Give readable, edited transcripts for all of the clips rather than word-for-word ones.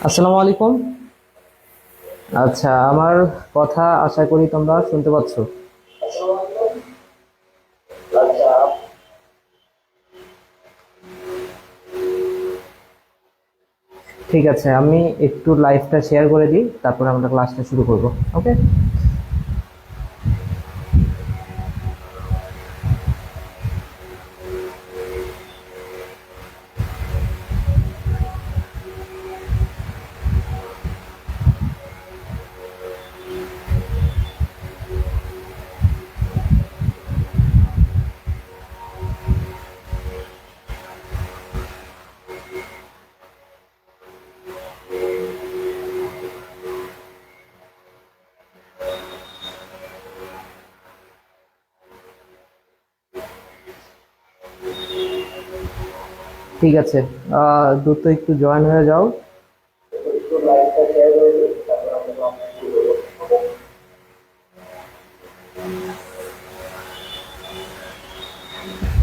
আসসালামু আলাইকুম। আচ্ছা, আমার কথা আশা করি তোমরা শুনতে পাচ্ছ। ঠিক আছে, আমি একটু লাইভটা শেয়ার করে দিই, তারপর আমরা ক্লাসটা শুরু করব। ওকে। ঠিক আছে, দ্রুত একটু জয়েন হয়ে যাও।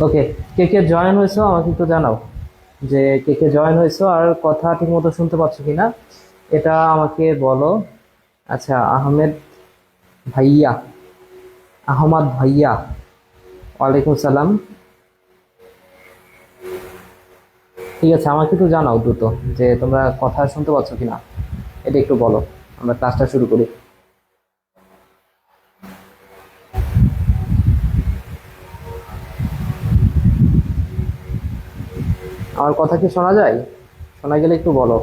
ওকে, কে কে জয়েন হয়েছো আমাকে একটু জানাও যে কে কে জয়েন হয়েছো আর কথা ঠিক মতো শুনতে পাচ্ছ কিনা, এটা আমাকে বলো। আচ্ছা, ভাইয়া আহমদ ভাইয়া, ওয়ালাইকুম সালাম। ঠিক আছে, আমাকে একটু জানাও দ্রুত যে তোমরা কথা শুনতে পাচ্ছ কিনা, এটা একটু বলো, আমরা ক্লাসটা শুরু করি। আমার কথা কি শোনা যায়? শোনা গেলে একটু বলো।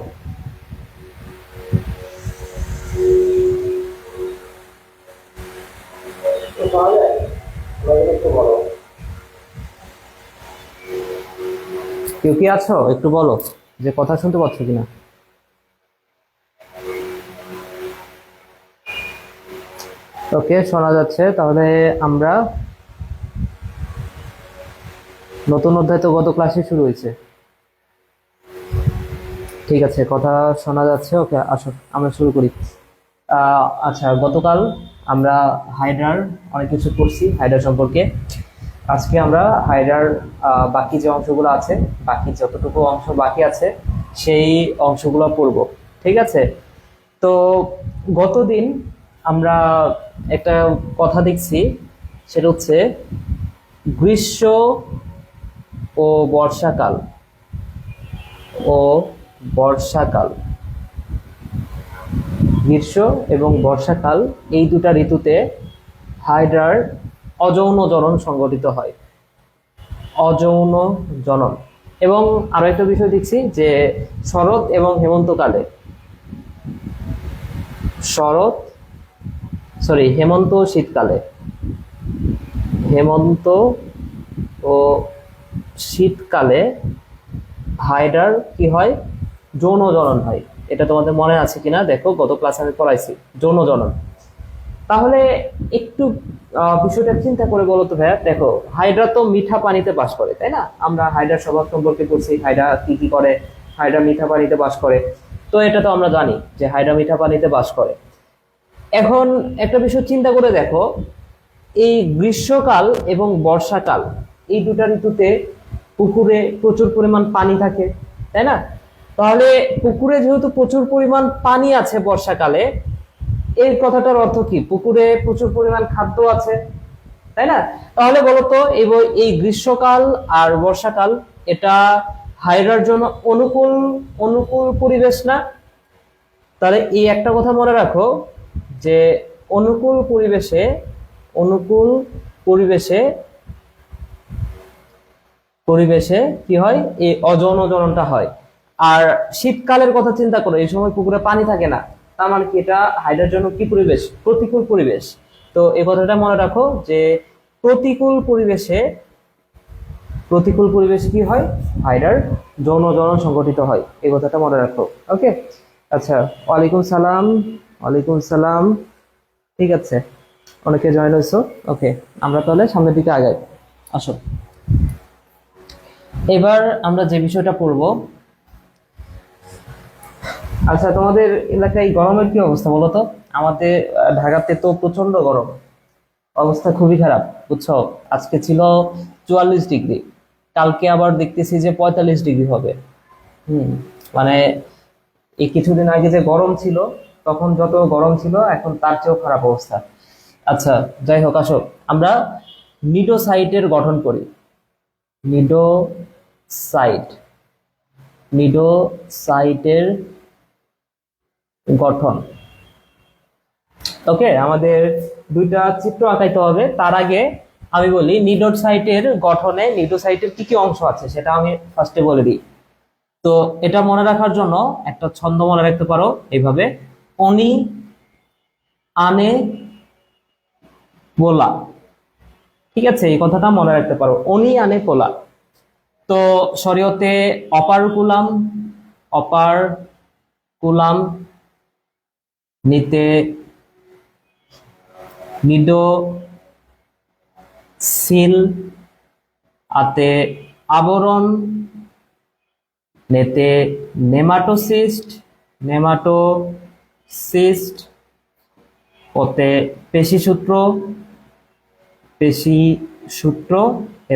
কেউ কি আছো একটু বলো যে কথা শুনতে পাচ্ছ কিনা। ওকে, শোনা যাচ্ছে, তাহলে আমরা নতুন অধ্যায় তো গত ক্লাসে শুরু হয়েছে। ঠিক আছে, কথা শোনা যাচ্ছে। ওকে, আসো আমরা শুরু করি। আচ্ছা, গতকাল আমরা হাইড্রার অনেক কিছু পড়ছি হাইড্রা সম্পর্কে। আজকে আমরা হাইড্রার বাকি যে অংশগুলো আছে, বাকি যতটুকু অংশ বাকি আছে সেই অংশগুলো পড়ব। ঠিক আছে। তো গতদিন আমরা একটা কথা দেখছি, সেটা হচ্ছে গ্রীষ্ম ও বর্ষাকাল ও বর্ষাকাল গ্রীষ্ম এবং বর্ষাকাল, এই দুটা ঋতুতে হাইড্রার অযৌন জনন সংঘটিত হয়। অযৌন জনন। এবং আরো একটা বিষয় দেখছি যে শরৎ এবং হেমন্তকালে, শরৎ হেমন্ত ও শীতকালে, হেমন্ত ও শীতকালে হাইড্রার কি হয়? যৌন জনন হয়। এটা তোমাদের মনে আছে কিনা দেখো, গত ক্লাসে আমি পড়াইছি যৌন জনন। তাহলে একটু বিষয়টা চিন্তা করে বলো তো ভাইয়া। দেখো, হাইড্রা তো মিঠা পানিতে বাস করে, তাই না? আমরা হাইড্রার স্বভাব সম্পর্কে পড়ছি, হাইড্রা কি কি করে। হাইড্রা মিঠা পানিতে বাস করে, তো এটা তো আমরা জানি যে হাইড্রা মিঠা পানিতে বাস করে। এখন একটা বিষয় চিন্তা করে দেখো, এই গ্রীষ্মকাল এবং বর্ষাকাল, এই দুটা ঋতুতে পুকুরে প্রচুর পরিমাণ পানি থাকে, তাই না? তাহলে পুকুরে যেহেতু প্রচুর পরিমাণ পানি আছে বর্ষাকালে, এই কথাটার অর্থ কি? পুকুরে প্রচুর পরিমাণ খাদ্য আছে, তাই না? তাহলে বলতো এই গ্রীষ্মকাল আর বর্ষাকাল, এটা হাইড্রার জন্য অনুকূল অনুকূল পরিবেশ না? তাহলে এই একটা কথা মনে রাখো যে অনুকূল পরিবেশে অনুকূল পরিবেশে পরিবেশে কি হয়? এই অযৌন জননটা হয়। আর শীতকালের কথা চিন্তা করো, এই সময় পুকুরে পানি থাকে না, তার মানে কি এটা হাইড্রার জন্য কি পরিবেশ? প্রতিকূল পরিবেশ। তো এই কথাটা মনে রাখো যে প্রতিকূল পরিবেশে প্রতিকূল পরিবেশে কি হয়? হাইড্রার যৌন জনন সংঘটিত হয়, এই কথাটা মনে রাখো। ওকে। আচ্ছা, ওয়ালাইকুম সালাম। ওয়ালাইকুম সালাম। ঠিক আছে, অনেকে জয়েন হয়েছো। ওকে, আমরা তাহলে সামনের দিকে আগাই। আসো, এবার আমরা যে বিষয়টা পড়বো। আচ্ছা, তোমাদের এলাকায় গরমের কি অবস্থা বলো তো? আমাদের ঢাকাতে তো প্রচন্ড গরম, অবস্থা খুবই খারাপ, বুঝছো? আজকে ছিল 44 ডিগ্রি, কালকে আবার দেখতেছি যে 45 ডিগ্রি হবে। হুম, মানে এই কিছুদিন আগে যে গরম ছিল, তখন যত গরম ছিল এখন তার চেয়েও খারাপ অবস্থা। আচ্ছা, যাই হোক, আসো আমরা নিডোসাইটের গঠন করি। নিডোসাইট, নিডোসাইটের গঠন। ওকে, আমাদের দুইটা চিত্র আঁকাইতে হবে। তার আগে আমি বলি নিডোসাইটের গঠনে নিডোসাইটের কি কি অংশ আছে সেটা আমি ফার্স্টে বলে দিই। তো এটা মনে রাখার জন্য একটা ছন্দ মনে রাখতে পারো এইভাবে, অনি আনে পোলা। ঠিক আছে, এই কথাটা মনে রাখতে পারো, অনি আনে পোলা। তো শরীয়তে অপারকুলাম, অপারকুলাম নিতে নিডো সিল, আতে আবরণ, নেতে নেমাটোসিস্ট, নেমাটোসিস্ট, ওতে পেশিসূত্র, পেশিসূত্র,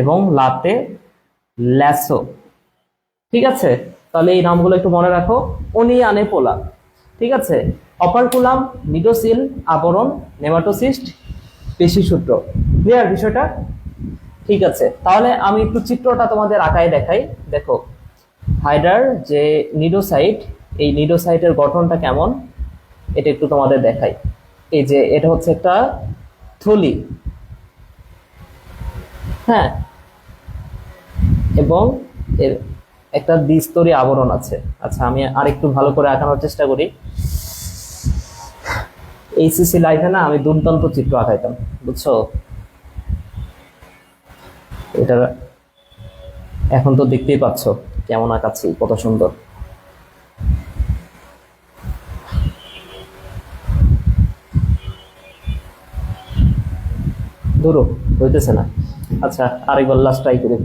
এবং লাতে ল্যাসো। ঠিক আছে, তাহলে এই নামগুলো একটু মনে রাখো। অনি আনে পোলা, ঠিক আছে, অপারকুলাম, নিডোসিল, আবরণ, নেমাটোসিস্ট, পেশিসূত্র। ক্লিয়ার বিষয়টা? ঠিক আছে, তাহলে আমি একটু চিত্রটা তোমাদের আঁকায় দেখাই। দেখো, হাইড্রার যে নিডোসাইট, এই নিডোসাইটের গঠনটা কেমন এটা একটু তোমাদের দেখাই। এই যে এটা হচ্ছে একটা থলি, হ্যাঁ, এবং এর একটা দ্বিস্তরী আবরণ আছে। আচ্ছা, আমি আরেকটু ভালো করে আঁকানোর চেষ্টা করি। এইচএসসি লাইফে না আমি দুর্দান্ত চিত্র আঁকাইতাম, বুঝছো? এটা এখন তো দেখতেই পাচ্ছ কেমন আঁকাচ্ছি, কত সুন্দর। ধরো, হইতেছে না। আচ্ছা, আরেকবার লাস্ট ট্রাই করি।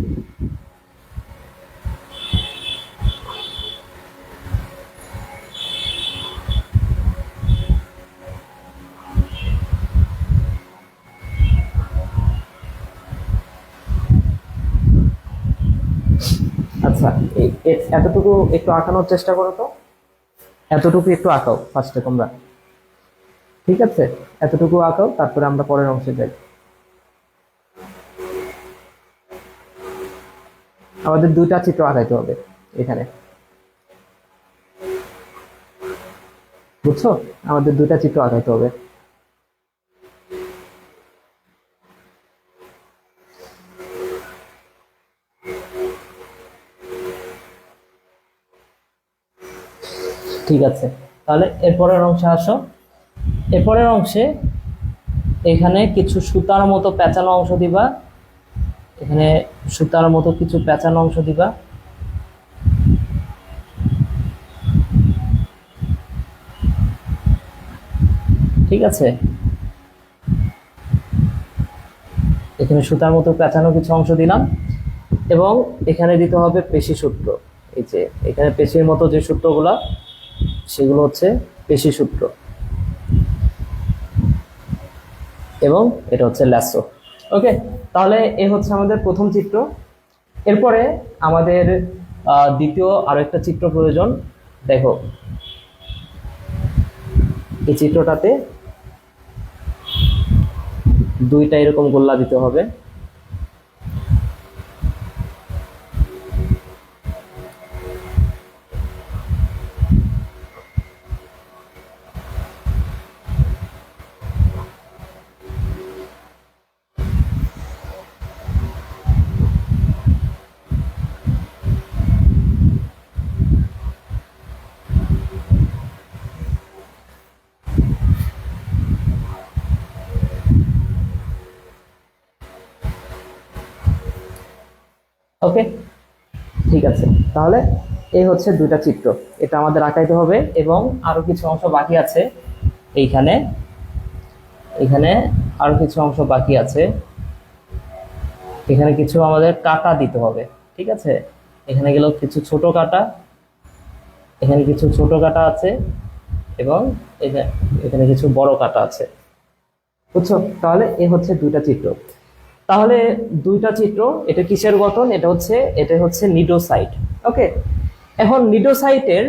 আচ্ছা, এতটুকু একটু আঁকানোর চেষ্টা করো তো, এতটুকু একটু আঁকাও ফার্স্টে তোমরা। ঠিক আছে, এতটুকু আঁকাও, তারপরে আমরা পরের অংশে যাই। আমাদের দুইটা চিত্র আঁকাইতে হবে এখানে, বুঝছো? আমাদের দুইটা চিত্র আঁকাইতে হবে। ঠিক আছে, তাহলে এরপরের অংশে আসো। এরপরের অংশে এখানে কিছু সুতার মতো পেঁচানো অংশ দিবা, এখানে সুতার মতো কিছু পেঁচানো অংশ দিবা। ঠিক আছে, এখানে সুতার মতো পেঁচানো কিছু অংশ দিলাম, এবং এখানে দিতে হবে পেশি সূত্র। এই যে এখানে পেশির মতো যে সূত্রগুলো, সেগুলো হচ্ছে পেশি সূত্র, এবং এটা হচ্ছে ল্যাসো। ওকে, তাহলে এই হচ্ছে আমাদের প্রথম চিত্র। এরপরে আমাদের দ্বিতীয় আরো একটা চিত্র প্রয়োজন। দেখো, এই চিত্রটাতে দুইটা এরকম গোল্লা দিতে হবে। ওকে, ঠিক আছে, তাহলে এই হচ্ছে দুইটা চিত্র, এটা আমাদের আঁকাইতে হবে, এবং আরো কিছু অংশ বাকি আছে। এইখানে এখানে আরো কিছু অংশ বাকি আছে, এখানে কিছু আমাদের কাটা দিতে হবে। ঠিক আছে, এখানে গেল কিছু ছোট কাটা, এখানে কিছু ছোট কাটা আছে, এবং এখানে কিছু বড় কাটা আছে, বুঝছো? তাহলে এই হচ্ছে দুইটা চিত্র। তাহলে দুইটা চিত্র, এটা কিসের গঠন? এটা হচ্ছে নিডোসাইট। ওকে, এখন নিডোসাইটের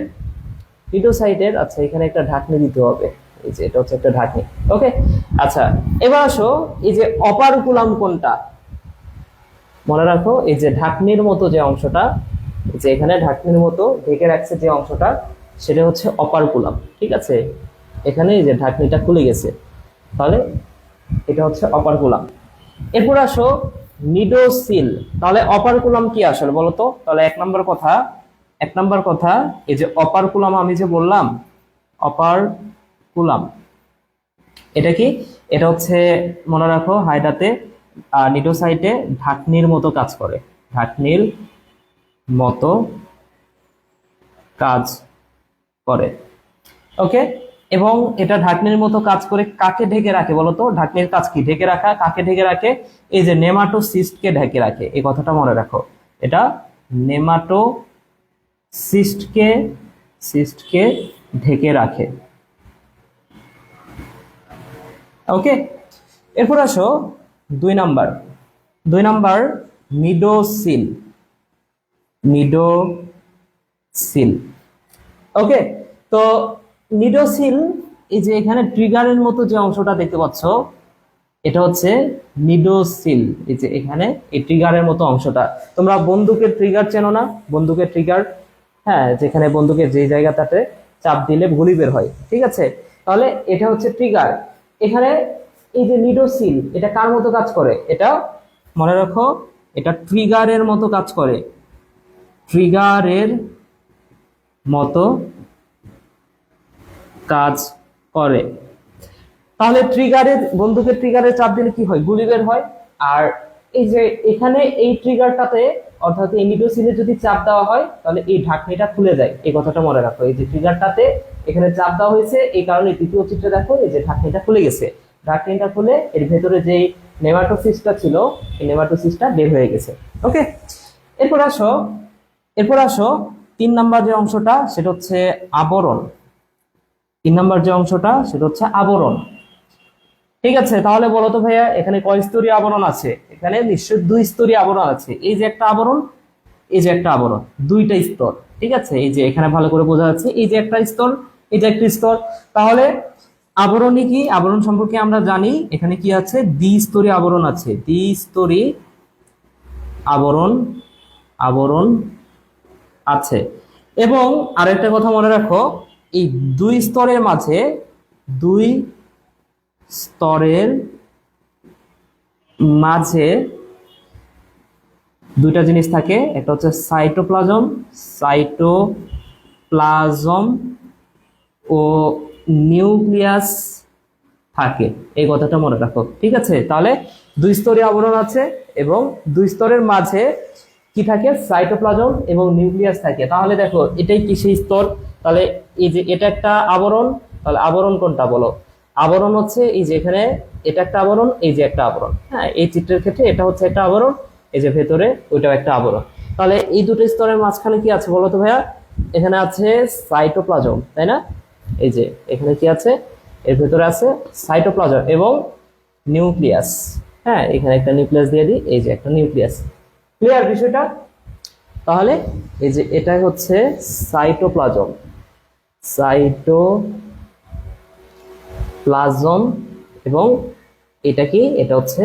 নিডোসাইটের, আচ্ছা এখানে একটা ঢাকনি দিতে হবে, এই যে এটা হচ্ছে একটা ঢাকনি। ওকে, আচ্ছা এবার আসো, এই যে অপারকুলাম কোনটা? মনে রাখো এই যে ঢাকনির মতো যে অংশটা, যে এখানে ঢাকনির মতো ঢেকে রাখছে যে অংশটা, সেটা হচ্ছে অপারকুলাম। ঠিক আছে, এখানে এই যে ঢাকনিটা খুলে গেছে, তাহলে এটা হচ্ছে অপারকুলাম। এরপর আসো নিডোসিল। তাহলে অপারকুলাম কি আসলে বলো তো? তাহলে এক নাম্বার কথা, এই যে অপারকুলাম আমি যে বললাম, অপারকুলাম এটা কি? এটা হচ্ছে মনে রাখো হাইডাতে নিডোসাইটে ঢাকনির মতো কাজ করে, ঢাকনির মতো কাজ করে। ওকে, এবং এটা ঢাকনির মতো কাজ করে কাকে ঢেকে রাখে বলতো? ঢাকনির কাজ কি? ঢেকে রাখা। কাকে ঢেকে রাখে? এই যে নেমাটোসিস্টকে ঢেকে রাখে, এই কথাটা মনে রাখো। এটা নেমাটোসিস্টকে ঢেকে রাখে। ওকে, এরপর আসো 2 নাম্বার। নিডোসিল। ওকে, তো নিডোসিল, এই যে এখানে ট্রিগারের মতো যে অংশটা দেখতে পাচ্ছ, এটা হচ্ছে নিডোসিল। এই যে এখানে এই ট্রিগারের মতো অংশটা, তোমরা বন্দুকের ট্রিগার চেনো না? বন্দুকের ট্রিগার, হ্যাঁ, যেখানে বন্দুকের যে জায়গাটাতে চাপ দিলে গুলি বের হয়। ঠিক আছে, তাহলে এটা হচ্ছে ট্রিগার। এখানে এই যে নিডোসিল, এটা কার মতো কাজ করে? এটা মনে রাখো, এটা ট্রিগারের মতো কাজ করে, ট্রিগারের মতো কাজ করে। তাহলে বন্দুকের ট্রিগারে চাপ দিলে কি হয়? গুলি বের হয়। আর এই যে এখানে এই ট্রিগারটাতে, অর্থাৎ এই নিডোসিলে যদি চাপ দেওয়া হয়, তাহলে এই ঢাকনিটা খুলে যায়, এই কথাটা মনে রাখো। এই যে ট্রিগারটাতে এখানে চাপ দেওয়া হয়েছে, এই কারণে দ্বিতীয় চিত্রে দেখো এই যে ঢাকনিটা খুলে গেছে। ঢাকনিটা খুলে এর ভেতরে যে নেমাটোসিস্টটা ছিল, এই নেমাটোসিস্টটা বের হয়ে গেছে। ওকে, এরপর আসো 3 নাম্বার যে অংশটা, সেটা হচ্ছে আবরণ। 3 নাম্বার যে অংশটা, সেটা হচ্ছে আবরণ। ঠিক আছে, তাহলে বলো তো ভাইয়া, এখানে কয় স্তরীয় আবরণ আছে? এখানে নিশ্চয়ই 2 স্তরীয় আবরণ আছে। এই যে একটা আবরণ, এই যে একটা আবরণ, 2টা স্তর। ঠিক আছে, এই যে এখানে ভালো করে বোঝা যাচ্ছে, এই যে একটা স্তর, এই যে একটা স্তর। তাহলে আবরণই কি? আবরণ সম্পর্কে আমরা জানি, এখানে কি আছে? দ্বিস্তরী আবরণ আছে, দ্বিস্তরী আবরণ আছে। এবং আরেকটা কথা মনে রাখো, এই দুই স্তরের মাঝে দুইটা জিনিস থাকে, একটা হচ্ছে সাইটোপ্লাজম ও নিউক্লিয়াস থাকে, এই কথাটা মনে রাখো। ঠিক আছে, তাহলে 2 স্তরীয় আবরণ আছে এবং 2 স্তরের মাঝে কি থাকে? সাইটোপ্লাজম এবং নিউক্লিয়াস থাকে। তাহলে দেখো এটাই কি সেই স্তর? তাহলে এই যে এটা একটা আবরণ, তাহলে আবরণ কোনটা বলো? আবরণ হচ্ছে এই যে এখানে এটা একটা আবরণ, এই যে একটা আবরণ। হ্যাঁ, এই চিত্রের ক্ষেত্রে এটা হচ্ছে একটা আবরণ, এই যে ভেতরে ওইটাও একটা আবরণ। তাহলে এই দুটো স্তরের মাঝখানে কি আছে বলো তো ভাইয়া? এখানে আছে সাইটোপ্লাজম, তাই না? এই যে এখানে কি আছে? এর ভেতরে আছে সাইটোপ্লাজম এবং নিউক্লিয়াস। হ্যাঁ, এখানে একটা নিউক্লিয়াস দিয়ে দিই, এই যে একটা নিউক্লিয়াস। ক্লিয়ার বিষয়টা? তাহলে এই যে এটা হচ্ছে সাইটোপ্লাজম এবং এটা কি? এটা হচ্ছে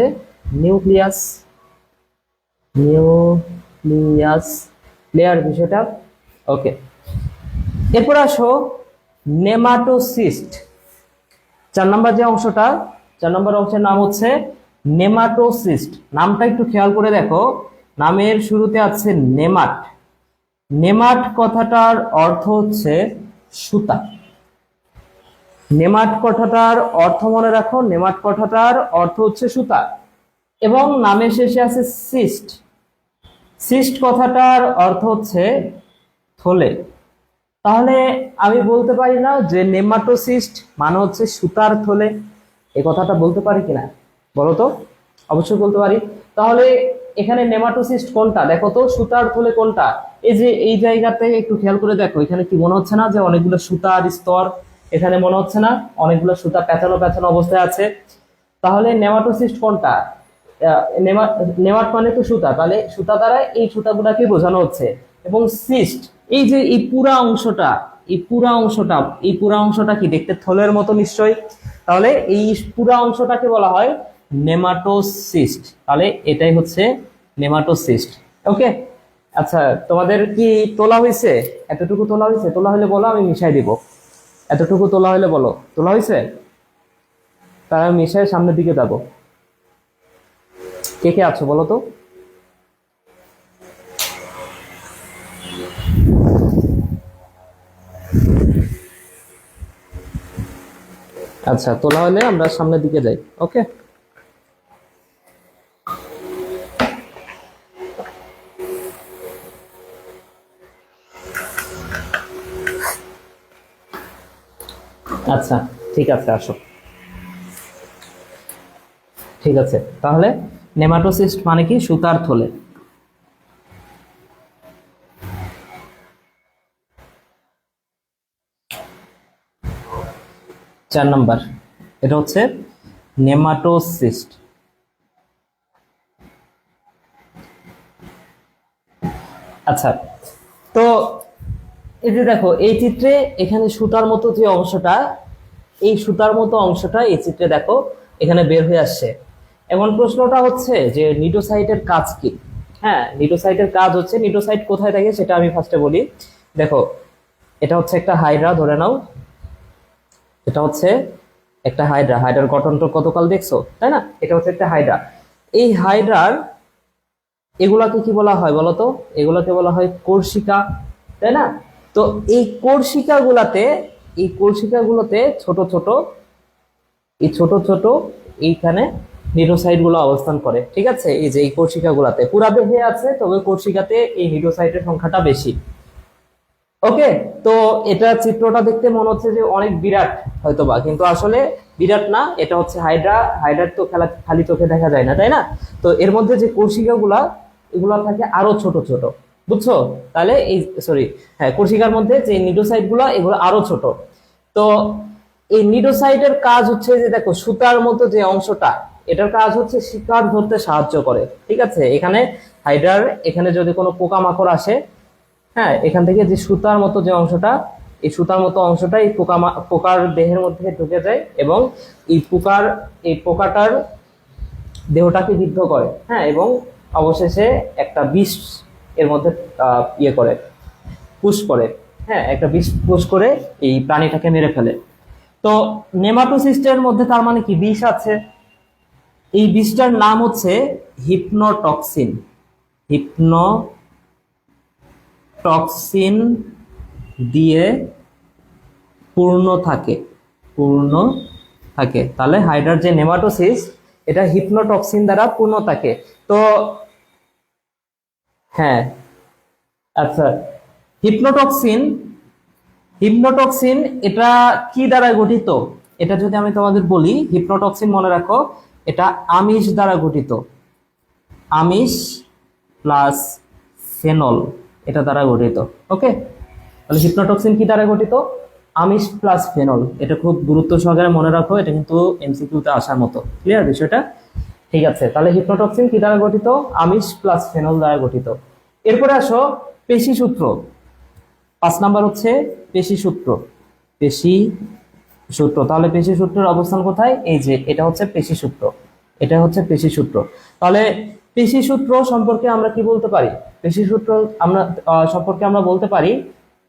নিউক্লিয়াস। ক্লিয়ার বিষয়টা? ওকে, এরপর আসো নেমাটোসিস্ট। 4 নম্বর যে অংশটা, 4 নম্বর অংশের নাম হচ্ছে নেমাটোসিস্ট। নামটা একটু খেয়াল করে দেখো, নামের শুরুতে আছে নেমাট। নেমাট কথাটার অর্থ হচ্ছে সুতা। নেমাট কথাটার অর্থ মনে রাখো, নেমাট কথাটার অর্থ হচ্ছে সুতা। এবং নামের শেষে আছে সিস্ট। সিস্ট কথাটার অর্থ হচ্ছে থলে। তাহলে আমি বলতে পারি না যে নেমাটোসিস্ট মানে হচ্ছে সুতার থলে? এই কথাটা বলতে পারি কিনা বলো তো? অবশ্যই বলতে পারি। তাহলে এখানে নেমাটোসিস্ট কোনটা দেখো তো? সুতার থলে কোনটা? এই যে এই জায়গাতে একটু খেয়াল করে দেখো, এখানে কি মনে হচ্ছে না যে অনেকগুলো সুতার স্তর? এখানে মনে হচ্ছে না অনেকগুলো সুতা পেঁচানো পেঁচানো অবস্থায় আছে? তাহলে নেমাটোসিস্ট কোনটা? নেমাট মানে তো সুতা, তাহলে সুতা দ্বারা এই সুতাগুলাকে বোঝানো হচ্ছে। এবং সিস্ট, এই যে এই পুরা অংশটা, এই পুরা অংশটা কি দেখতে থলের মতো নিশ্চয়ই, তাহলে এই পুরা অংশটাকে বলা হয় নেমাটোসিস্ট। তাহলে এটাই হচ্ছে নেমাটোসিস্ট। ওকে, আচ্ছা তোমাদের কি তোলা হয়েছে? এতটুকু তোলা হয়েছে? তোলা হলে বলো, আমি মিশাই দিব। এতটুকু তোলা হলে বলো তোলা হয়েছে, তাহলে আমি মিশাই সামনের দিকে যাবো। কে কে আছো বলো তো? আচ্ছা, তোলা হলে আমরা সামনের দিকে যাই। ওকে, আচ্ছা ঠিক আছে, আসো। ঠিক আছে, তাহলে নেমাটোসিস্ট মানে কি? সুতার থলে। 4 নাম্বার, এটা হচ্ছে নেমাটোসিস্ট। আচ্ছা, তো এই যে দেখো এই চিত্রে এখানে সুতার মতো যে অংশটা, এই সুতার মতো অংশটা এই চিত্রে দেখো এখানে বের হয়ে আসছে। এখন প্রশ্নটা হচ্ছে যে নিডোসাইটের কাজ কি? হ্যাঁ, নিডোসাইটের কাজ হচ্ছে, নিডোসাইট কোথায় থাকে সেটা আমি ফার্স্টে বলি। দেখো, এটা হচ্ছে একটা হাইড্রা, ধরে নাও এটা হচ্ছে একটা হাইড্রা। হাইড্রার গঠনটা কতকাল দেখছো, তাই না? এটা হচ্ছে একটা হাইড্রা। এই হাইড্রার এগুলাকে কি বলা হয় বলতো? এগুলাকে বলা হয় কোর্সিকা, তাই না? তো এই কোর্সিকা গুলাতে, এই কোর্সিকা গুলোতে ছোট ছোট, এই ছোট ছোট এইখানে নিউরোসাইট গুলো অবস্থান করে। ঠিক আছে, এই যে এই কোর্সিকা গুলাতে পুরা দেহে আছে, তবে কোর্সিকাতে এই নিউরোসাইটের সংখ্যাটা বেশি। ওকে, তো এটা চিত্রটা দেখতে মনে হচ্ছে যে অনেক বিরাট হয়তোবা, কিন্তু আসলে বিরাট না। এটা হচ্ছে হাইড্রা। হাইড্রার তো খালি চোখে দেখা যায় না, তাই না? তো এর মধ্যে যে কোর্সিকা গুলা, এগুলা থাকে আরো ছোট ছোট, বুঝছো? তাহলে এই সরি, হ্যাঁ, কোর্সিকার মধ্যে যে নিডোসাইট গুলা, এগুলো আরো ছোট। তো এই নিডোসাইটের কাজ হচ্ছে যে দেখো সুতার মতো যে অংশটা, এটার কাজ হচ্ছে শিকার ধরতে সাহায্য করে। ঠিক আছে, এখানে হাইড্রার এখানে যদি কোনো পোকামাকড় আসে, হ্যাঁ, এখান থেকে যে সুতার মতো যে অংশটা, এই সুতার মতো অংশটা এই পোকার দেহের মধ্যে ঢুকে যায় এবং এই পোকাটার দেহটাকে বিদ্ধ করে। হ্যাঁ, এবং অবশেষে একটা বিষ এর মধ্যে ইয়ে করে, পুশ করে। হ্যাঁ, একটা বিষ পুশ করে এই প্রাণীটাকে মেরে ফেলে। তো নেমাটোসিস্টের মধ্যে তার মানে কি বিষ আছে। এই বিষটার নাম হচ্ছে হিপনোটক্সিন। হিপনোটক্সিন দিয়ে পূর্ণ থাকে। তাহলে হাইড্রার যে নেমাটোসিস, এটা হিপনোটক্সিন দ্বারা পূর্ণ থাকে। তো হ্যাঁ, আচ্ছা, হিপনোটক্সিন হিপনোটক্সিন এটা কি দ্বারা গঠিত? এটা যদি আমি তোমাদের বলি, হিপনোটক্সিন মনে রাখো, এটা আমিষ দ্বারা গঠিত। আমিষ প্লাস ফেনল, এটা দ্বারা গঠিত। ওকে, তাহলে হিপনোটক্সিন কি দ্বারা গঠিত? আমিষ প্লাস ফেনল। এটা খুব গুরুত্ব সহকারে মনে রাখো, এটা কিন্তু এমসিকিউতে আসার মতো। ক্লিয়ার বিষয়টা? ঠিক আছে, তাহলে হিপনোটক্সিন কি দ্বারা গঠিত? আমিষ প্লাস ফেনল দ্বারা গঠিত। এরপরে আসো পেশি সূত্র। 5 নাম্বার হচ্ছে পেশি সূত্র। পেশি সূত্র, তাহলে পেশি সূত্রের অবস্থান কোথায়? এই যে এটা হচ্ছে পেশি সূত্র, এটা হচ্ছে পেশি সূত্র। তাহলে পেশি সূত্র সম্পর্কে আমরা কি বলতে পারি? পেশি সূত্র আমরা সম্পর্কে আমরা বলতে পারি,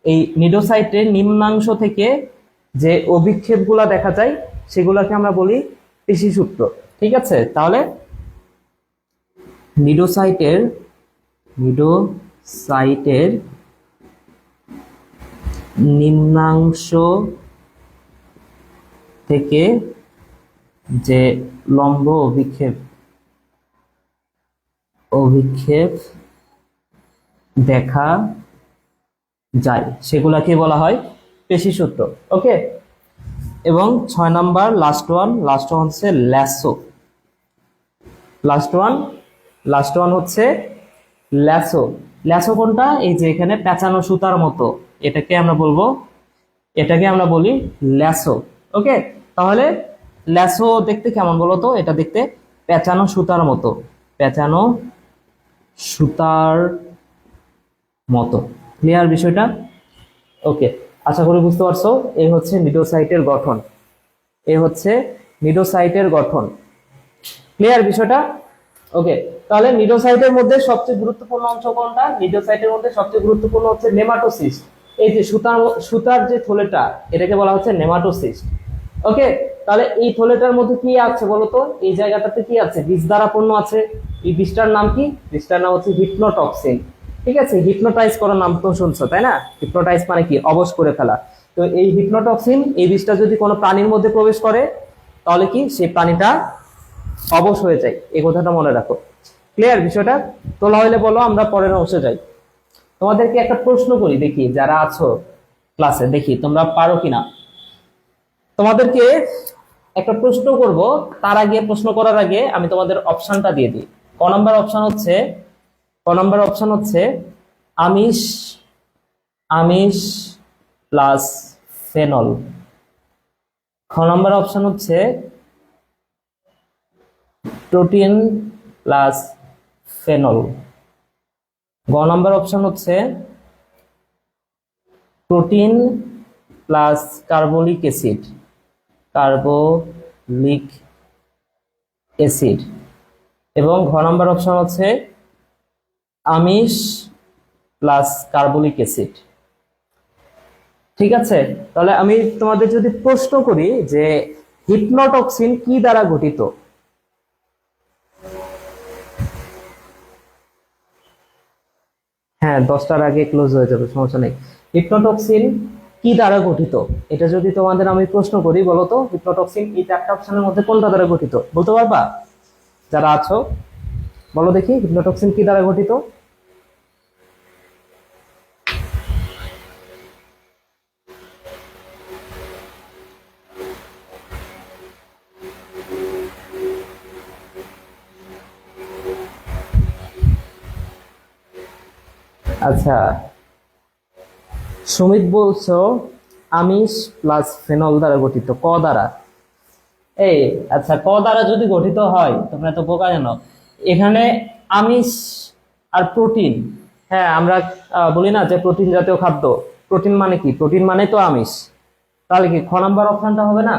এই নিডোসাইটের নিম্নাংশ থেকে যে অভিক্ষেপগুলা দেখা যায়, সেগুলাকে আমরা বলি পেশি সূত্র। ঠিক আছে, তাহলে নিডোসাইটের নিম্নাংশ থেকে যে লম্ব অভিক্ষেপ দেখা যায়, সেগুলাকে বলা হয় পেশি সূত্র। ওকে, এবং 6 নাম্বার লাস্ট ওয়ান হচ্ছে ল্যাসো। লাস্ট ওয়ান হচ্ছে ল্যাসো। ল্যাসো কোনটা? এই যে এখানে পেঁচানো সুতার মতো, এটাকে আমরা বলি ল্যাসো। ওকে, তাহলে ল্যাসো দেখতে কেমন বলো তো? এটা দেখতে পেঁচানো সুতার মতো, পেঁচানো সুতার মতো। ক্লিয়ার বিষয়টা? ওকে, আশা করি বুঝতে পারছো। এই হচ্ছে নিডোসাইটের গঠন, এই হচ্ছে নিডোসাইটের গঠন। ক্লিয়ার বিষয়টা? ওকে, তাহলে নিডোসাইটের মধ্যে সবচেয়ে গুরুত্বপূর্ণ অংশ কোনটা? নিডোসাইটের মধ্যে সবচেয়ে গুরুত্বপূর্ণ হচ্ছে নেমাটোসিস্ট। এই যে সুতার যে থলেটা, এটাকে বলা হচ্ছে নেমাটোসিস্ট। ওকে, তাহলে এই থলেটার মধ্যে কি আছে বলতো? এই জায়গাটাতে কি আছে? বিষ দ্বারা পূর্ণ আছে। এই বিষটার নাম কি? বিষটার নাম হচ্ছে হিপনোটক্সিন। ঠিক আছে, হিপনোটাইজ করার নাম তো শুনছো তাই না? হিপনোটাইজ মানে কি? অবশ করে ফেলা। তো এই হিপনোটক্সিন, এই বিষটা যদি কোনো প্রাণীর মধ্যে প্রবেশ করে তাহলে কি সেই প্রাণীটা অবশ হয়ে যায়। এই কথাটা মনে রাখো। ক্লিয়ার বিষয়টা? তোলা হইলে বলো, আমরা পরের অংশে যাই। তোমাদেরকে একটা প্রশ্ন করি, দেখি যারা আছো ক্লাসে, দেখি তোমরা পারো কিনা। তোমাদেরকে একটা প্রশ্ন করব, তার আগে প্রশ্ন করার আগে আমি তোমাদের অপশনটা দিয়ে দিই। ক নাম্বার অপশন হচ্ছে আমিষ, আমিষ প্লাস ফেনল। খ নাম্বার অপশন হচ্ছে প্রোটিন প্লাস ফেনল। গ নাম্বার অপশন হচ্ছে protein plus carbolic acid, carbolic acid. এবং ঘ নাম্বার অপশন হচ্ছে আমিষ প্লাস কার্বলিক অ্যাসিড। ঠিক আছে, তাহলে আমি তোমাদের যদি প্রশ্ন করি যে হিপনোটক্সিন কি দ্বারা গঠিত? হ্যাঁ, 10টার আগে ক্লোজ হয়ে যাবে, সমস্যা নেই। হিপনোটক্সিন কি দ্বারা গঠিত, এটা যদি তোমাদের আমি প্রশ্ন করি, বলো তো হিপনোটক্সিন এই 4টা অপশনের মধ্যে কোনটা দ্বারা গঠিত? বলতে পারবা যারা আছো? বলো দেখি, হিপনোটক্সিন কি দ্বারা গঠিত? আচ্ছা, সুমিত বলছো আমিষ প্লাস ফেনল দ্বারা গঠিত, ক দ্বারা। এই আচ্ছা, ক দ্বারা যদি গঠিত হয়, তোমরা তো বোকা জানো, এখানে আমিষ আর প্রোটিন। হ্যাঁ, আমরা বলি না যে প্রোটিন জাতীয় খাদ্য। প্রোটিন মানে কি? প্রোটিন মানে তো আমিষ। তাহলে কি খ নাম্বার অপশনটা হবে না?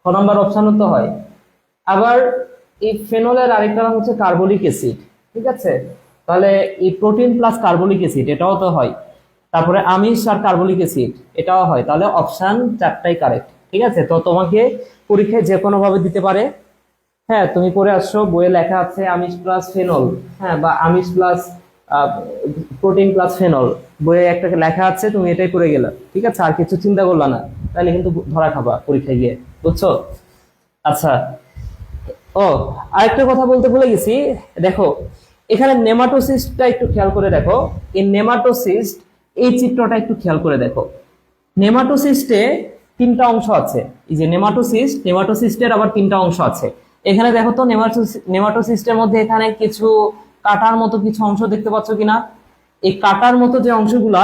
খ নাম্বার অপশনও তো হয়। আবার এই ফেনলের আরেকটা নাম হচ্ছে কার্বলিক অ্যাসিড। ঠিক আছে, তাহলে এই প্রোটিন প্লাস কার্বলিক অ্যাসিড এটাও তো হয়। তারপরে আমিষ আর কার্বলিক অ্যাসিড এটাও হয়। তাহলে অপশন 4টাই কারেক্ট। ঠিক আছে, তো তোমাকে পরীক্ষায় যে কোনো ভাবে দিতে পারে। হ্যাঁ, তুমি পড়ে আসছো, বইয়ে লেখা আছে আমিষ প্লাস ফেনল, হ্যাঁ, বা আমিষ প্লাস প্রোটিন প্লাস ফেনল, বইয়ে একটা লেখা আছে, তুমি এটাই পড়ে গেলে। ঠিক আছে, আর কিছু চিন্তা করলা না, তাহলে কিন্তু ধরা খাবা পরীক্ষায় গিয়ে, বুঝছো? আচ্ছা, ও আরেকটা কথা বলতে ভুলে গেছি। দেখো এখানে নেমাটোসিস্টটা একটু খেয়াল করে দেখো। এই নেমাটোসিস্ট, এই চিত্রটা একটু খেয়াল করে দেখো। নেমাটোসিস্টে 3টা অংশ আছে। এই যে নেমাটোসিস্ট, নেমাটোসিস্টের আবার 3টা অংশ আছে। এখানে দেখো তো, নেমাটোসিস্টের মধ্যে এখানে কিছু কাটার মতো কিছু অংশ দেখতে পাচ্ছ কিনা? এই কাটার মতো যে অংশগুলা,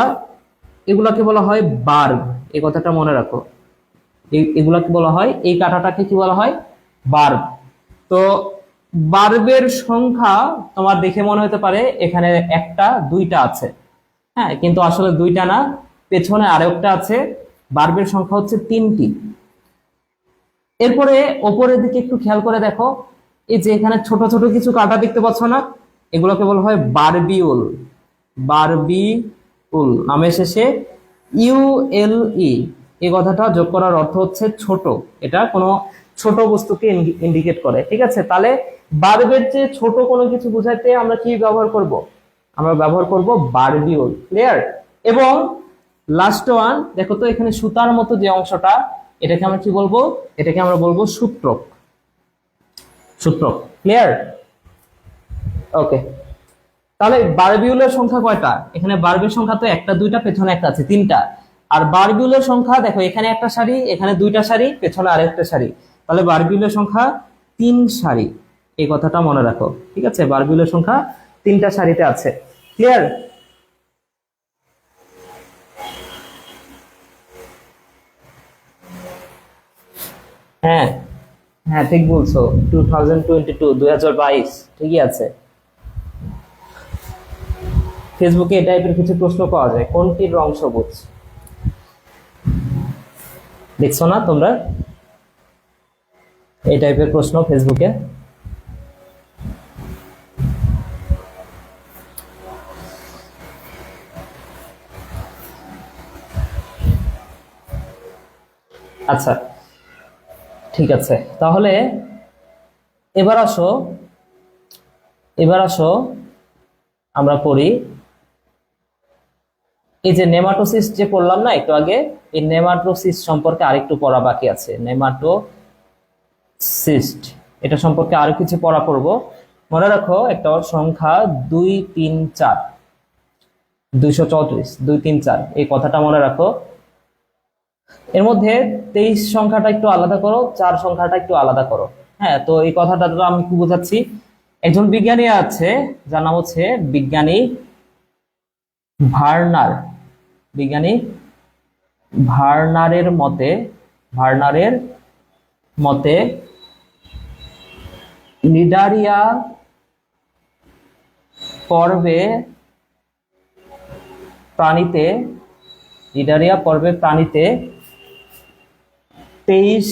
এগুলাকে বলা হয় বার্ব। এই কথাটা মনে রাখো। এগুলাকে বলা হয়, এই কাঁটাটাকে কি বলা হয়? বার্ব। তো বার্বের সংখ্যা তোমার দেখে মনে হতে পারে এখানে 1টা 2টা আছে। হ্যাঁ, কিন্তু আসলে 2টা না, পেছনে আরেকটা আছে। বার্বের সংখ্যা হচ্ছে 3টি। এরপরে ওপরের দিকে একটু খেয়াল করে দেখো, এই যে এখানে ছোট ছোট কিছু কাঁটা দেখতে পাচ্ছ না? এগুলোকে বলা হয় বারবিউল। বারবিউল নামের শেষে ইউএলই, এই কথাটা যোগ করার অর্থ হচ্ছে ছোট। এটা কোনো ছোট বস্তুকে ইন্ডিকেট করে। ঠিক আছে, তাহলে বার্বের যে ছোট কোনো কিছু বোঝাইতে আমরা কি ব্যবহার করব? আমরা ব্যবহার করব বারবিউল। ক্লিয়ার? এবং লাস্ট ওয়ান দেখো তো, এখানে সুতার মতো যে অংশটা, এটাকে আমরা কি বলবো? এটাকে আমরা বলবো সূত্রক। সূত্রক। ক্লিয়ার? ওকে, তাহলে বারবিউলের সংখ্যা কয়টা? এখানে বারবের সংখ্যা তো 1টা 2টা, পেছনে একটা আছে 3টা। আর বারবিউলের সংখ্যা দেখো, এখানে একটা সারি, এখানে 2টা সারি, পেছনে আরেকটা সারি। তাহলে বারবিউলের সংখ্যা 3 সারি। এই কথাটা মনে রাখো। ঠিক আছে, বারবিউলের সংখ্যা 3টা সারিতে আছে। ক্লিয়ার? হ্যাঁ, হ্যাঁ ঠিক বলছো, 2022 ঠিকই আছে। ফেসবুকে এই টাইপের কিছু প্রশ্ন পাওয়া যায়, কোনটির রং সবুজ? দেখছো না তোমরা এই টাইপের প্রশ্ন ফেসবুকে? আচ্ছা ঠিক আছে, তাহলে এবার আসো আমরা পড়ি এই যে নেমাটোসিস্ট যে পড়লাম না একটু আগে, এই নেমাটোসিস্ট সম্পর্কে আরেকটু পড়া বাকি আছে। নেমাটোসিস্ট এটা সম্পর্কে আরো কিছু পড়া পড়বো। মনে রাখো একটা সংখ্যা 234, 234, 234 এই কথাটা মনে রাখো। এর মধ্যে 23 সংখ্যাটা একটু আলাদা করো, 4 সংখ্যাটা একটু আলাদা করো। হ্যাঁ, তো এই কথাটা তো আমি কি বোঝাচ্ছি, একজন বিজ্ঞানী আছে যার নাম হচ্ছে বিজ্ঞানী ভার্নার। বিজ্ঞানী ভার্নারের মতে নিডারিয়া পর্বে প্রাণীতে 23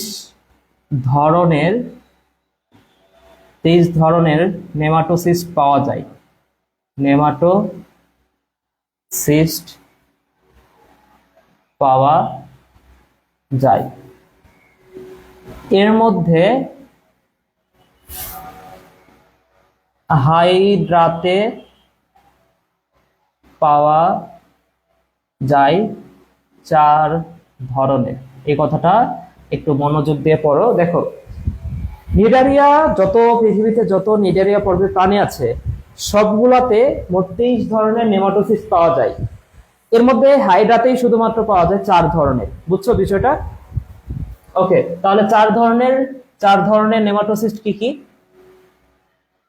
ধরনের নেমাটোসিস্ট পাওয়া যায়। নেমাটোসিস্ট পাওয়া যায়। এর মধ্যে হাইড্রাতে পাওয়া যায় 4 ধরনের। এই কথাটা একটু মনোযোগ দিয়ে পড়ো। দেখো, নিডারিয়া পৃথিবীতে যত নিডারিয়া পর্বের প্রাণী আছে সবগুলাতে মোট 23 ধরনের নেমাটোসিস্ট পাওয়া যায়। এর মধ্যে হাইড্রাতেই শুধুমাত্র পাওয়া যায় 4 ধরনের। বুঝছো বিষয়টা? ওকে, তাহলে 4 ধরনের নেমাটোসিস্ট কি কি?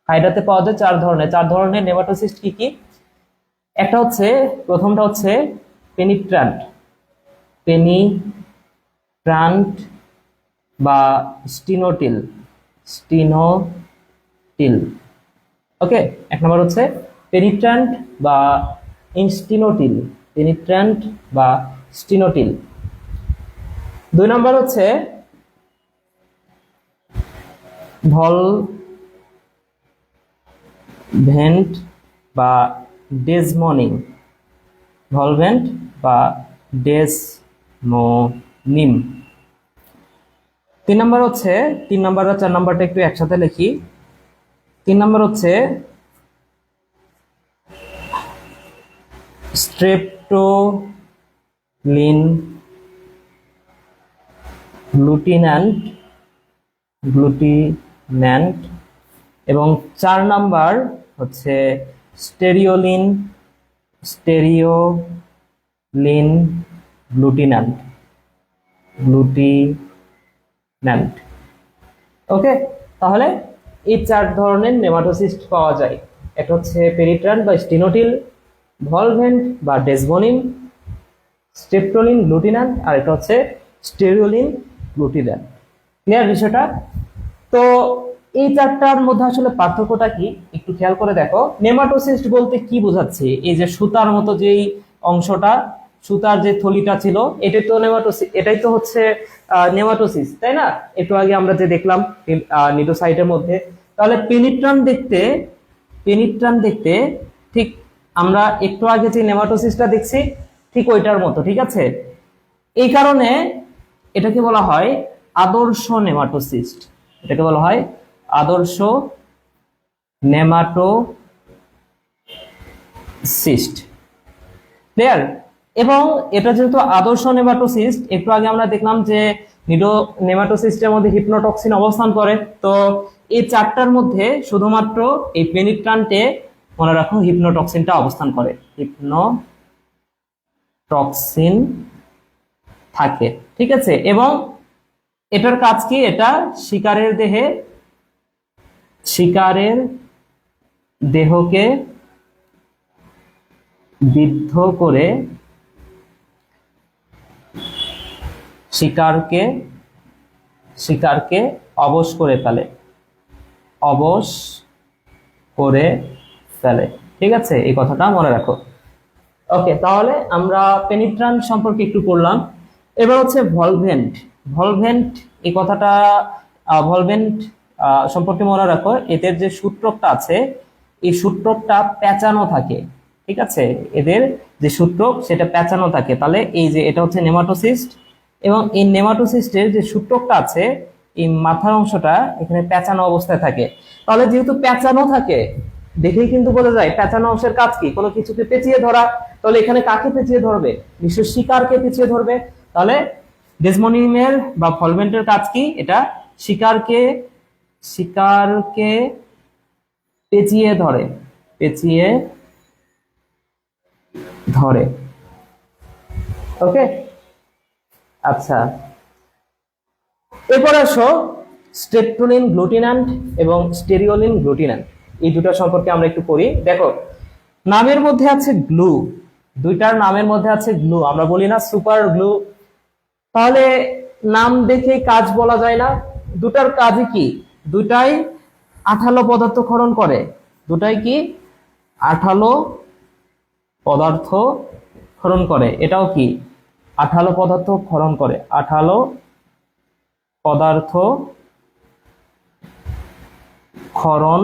হাইড্রাতে পাওয়া যায় 4 ধরনের নেমাটোসিস্ট কি কি? প্রথমটা হচ্ছে পেনিট্রান্ট বা স্টিনোটিল। ওকে, এক নম্বর হচ্ছে পেনিট্রান্ট বা স্টিনোটিল। 2 নম্বর হচ্ছে ভলভেন্ট বা ডেজমোনিম। 3 নম্বর আর 4 নম্বরটা একটু একসাথে লিখি। 3 নম্বর হচ্ছে স্ট্রেপ্টোলিন গ্লুটিন্যান্ট এবং 4 নাম্বার হচ্ছে স্টেরিওলিন গ্লুটিন্যান্ট। ওকে, তাহলে এই 4 ধরনের নেমাটোসিস্ট পাওয়া যায়। একটা হচ্ছে পেনিট্রান্ট বা স্টিনোটিল, ভলভেন্ট বা ডেসমোনিম, স্ট্রেপ্টোলিন গ্লুটিন্যান্ট, আর এটা হচ্ছে স্টেরিওলিন গ্লুটিন্যান্ট। ক্লিয়ার বিষয়টা? তো এই 4টার মধ্যে আসলে পার্থক্যটা কি একটু খেয়াল করে দেখো। নেমাটোসিস্ট বলতে কি বোঝাচ্ছে? এই যে সুতার মতো যেই অংশটা, সুতার যে থলিটা ছিল, এটাই তো হচ্ছে নেমাটোসিস্ট, তাই না? একটু আগে আমরা যে দেখলাম নিডোসাইটের মধ্যে। তাহলে পেনিট্রান দেখতে ঠিক আমরা একটু আগে যে নেমাটোসিস্টটা দেখছি ঠিক ওইটার মতো, ঠিক আছে? এই কারণে এটাকে বলা হয় আদর্শ নেমাটোসিস্ট। ক্লিয়ার? এবং এটা যেহেতু আদর্শ নেমাটোসিস্ট, একটু আগে আমরা দেখলাম যে নেমাটোসিস্টের মধ্যে হিপনোটক্সিন অবস্থান করে। তো এই 4টার মধ্যে শুধুমাত্র এই পেনিট্রান্টে মনে রাখো হিপনোটক্সিনটা অবস্থান করে। হিপনোটক্সিন থাকে, ঠিক আছে? এবং এটার কাজ কি? এটা শিকারের দেহকে বিদ্ধ করে শিকারকে অবশ করে ফেলে। ঠিক আছে, এই কথাটা মনে রাখো। ওকে, তাহলে আমরা পেনিট্রান্ট সম্পর্কে একটু পড়লাম। এবার হচ্ছে ভলভেন্ট। ভলভেন্ট এই কথাটা, ভলভেন্ট সম্পর্কে মনে রাখো, এদের যে সূত্রকটা আছে এই সূত্রকটা পেঁচানো থাকে, ঠিক আছে? এদের যে সূত্রক সেটা পেঁচানো থাকে। তাহলে এই যে এটা হচ্ছে নেমাটোসিস্ট, এবং এই নেমাটোসিস্টের যে সূত্রকটা আছে এই মাথার অংশটা এখানে পেঁচানো অবস্থায় থাকে। তাহলে যেহেতু পেঁচানো থাকে, দেখেই কিন্তু বোঝা যায় পেঁচানো অংশের কাজ কি, কোনো কিছুকে পেঁচিয়ে ধরা। তাহলে এখানে কাকে পেঁচিয়ে ধরবে? নিশ্চয় শিকারকে পেঁচিয়ে ধরবে। তাহলে ডেসমোনিমের বা ভলভেন্টের কাজ কি? এটা শিকারকে শিকারকে পেঁচিয়ে ধরে, পেঁচিয়ে ধরে। ওকে, আচ্ছা, এরপর আসো স্ট্রেপটোলিন গ্লুটিন্যান্ট এবং স্টেরিওলিন গ্লুটিন্যান্ট, এই দুটো সম্পর্কে আমরা একটু পড়ি। দেখো, নামের মধ্যে আছে গ্লু, দুইটার নামের মধ্যে আছে গ্লু, আমরা বলি না সুপার গ্লু। তাহলে নাম দেখে কাজ বলা যায় না? দুটার কাজই কি? দুটাই আঠালো পদার্থ ক্ষরণ করে। দুটাই কি? আঠালো পদার্থ ক্ষরণ করে। এটাও কি? আঠালো পদার্থ ক্ষরণ করে, আঠালো পদার্থ ক্ষরণ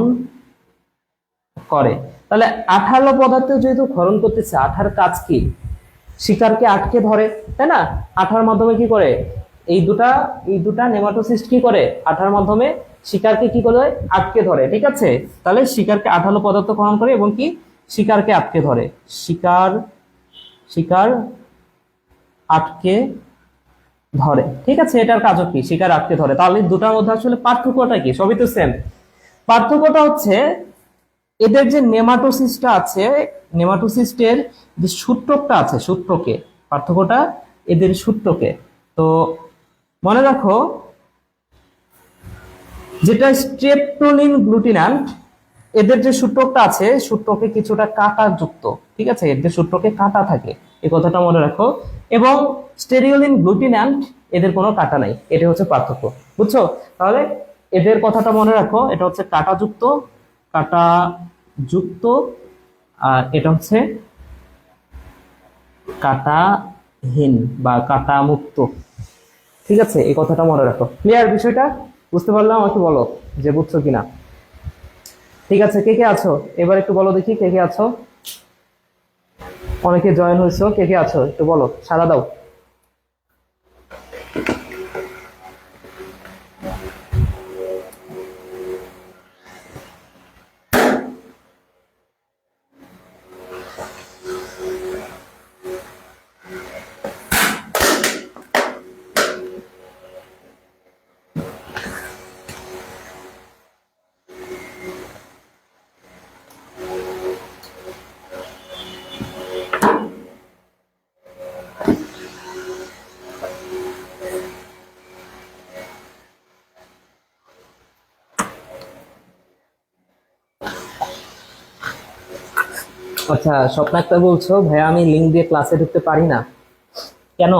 করে। তাহলে আঠালো পদার্থ যেহেতু ক্ষরণ করতেছে, আঠার কাজ কি? শিকারকে আটকে ধরে, তাই না? আঠার মাধ্যমে কি করে? এই দুটা নেমাটোসিস্ট কি করে? আঠার মাধ্যমে শিকারকে কি করে? আটকে ধরে, ঠিক আছে? তাহলে শিকারকে আঠালো পদার্থ ক্ষরণ করে এবং কি শিকারকে আটকে ধরে। শিকার শিকার আটকে ধরে, ঠিক আছে? এটার কাজও কি? শিকার আটকে ধরে। তাহলে দুটার মধ্যে আসলে পার্থক্যটা কি? সবই তো সেম। পার্থক্যটা হচ্ছে এদের যে নেমাটোসিস্টটা আছে, নেমাটোসিস্টের যে সূত্রকটা আছে, সূত্রকে, পার্থক্যটা এদের সূত্রকে। তো মনে রাখো, যেটা স্ট্রেপটোলিন গ্লুটিন্যান্ট, এদের যে সূত্রকটা আছে সূত্রকে কিছুটা কাঁটা যুক্ত, ঠিক আছে? এদের সূত্রকে কাঁটা থাকে, এই কথাটা মনে রাখো। এবং স্টেরিওলিন গ্লুটিন্যান্ট, এদের কোনো কাঁটা নাই। এটা হচ্ছে পার্থক্য, বুঝছো? তাহলে এদের কথাটা মনে রাখো, এটা হচ্ছে কাঁটা যুক্ত, কাঁটা যুক্ত, আর এটা হচ্ছে কাঁটাহীন বা কাঁটা মুক্ত, ঠিক আছে? এই কথাটা মনে রাখো। ক্লিয়ার বিষয়টা? বুঝতে পারলাম? আমাকে বলো যে বুঝছো কিনা। ঠিক আছে, কে কে আছো এবার একটু বলো দেখি, কে কে আছো? অনেকে জয়েন হয়েছো, কে কে আছো একটু বলো, সাড়া দাও। আচ্ছা, স্বপ্ন একটা বলছো ভাইয়া আমি লিঙ্ক দিয়ে ক্লাসে ঢুকতে পারি না, কেন?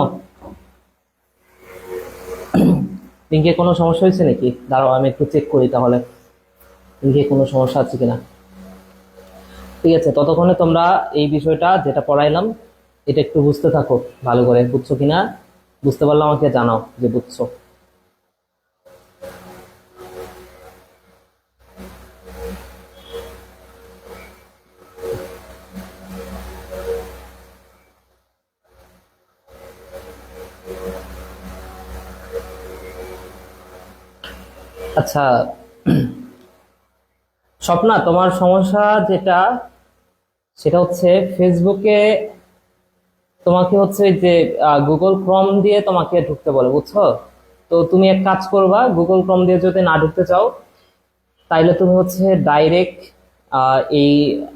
লিঙ্কে কোনো সমস্যা হয়েছে নাকি? দাঁড়াও আমি একটু চেক করি তাহলে লিঙ্কে কোনো সমস্যা আছে কিনা। ঠিক আছে, ততক্ষণে তোমরা এই বিষয়টা যেটা পড়াইলাম এটা একটু বুঝতে থাকো ভালো করে। বুঝছো কিনা? বুঝতে পারলে আমাকে জানাও যে বুঝছো। আচ্ছা, স্বপ্না, তোমার সমস্যা যেটা সেটা হচ্ছে ফেসবুকে তোমাকে হচ্ছে যে গুগল ক্রোম দিয়ে তোমাকে ঢুকতে বলে, বুঝছো? তো তুমি এক কাজ করবা, গুগল ক্রোম দিয়ে যদি না ঢুকতে চাও তাইলে তুমি হচ্ছে ডাইরেক্ট এই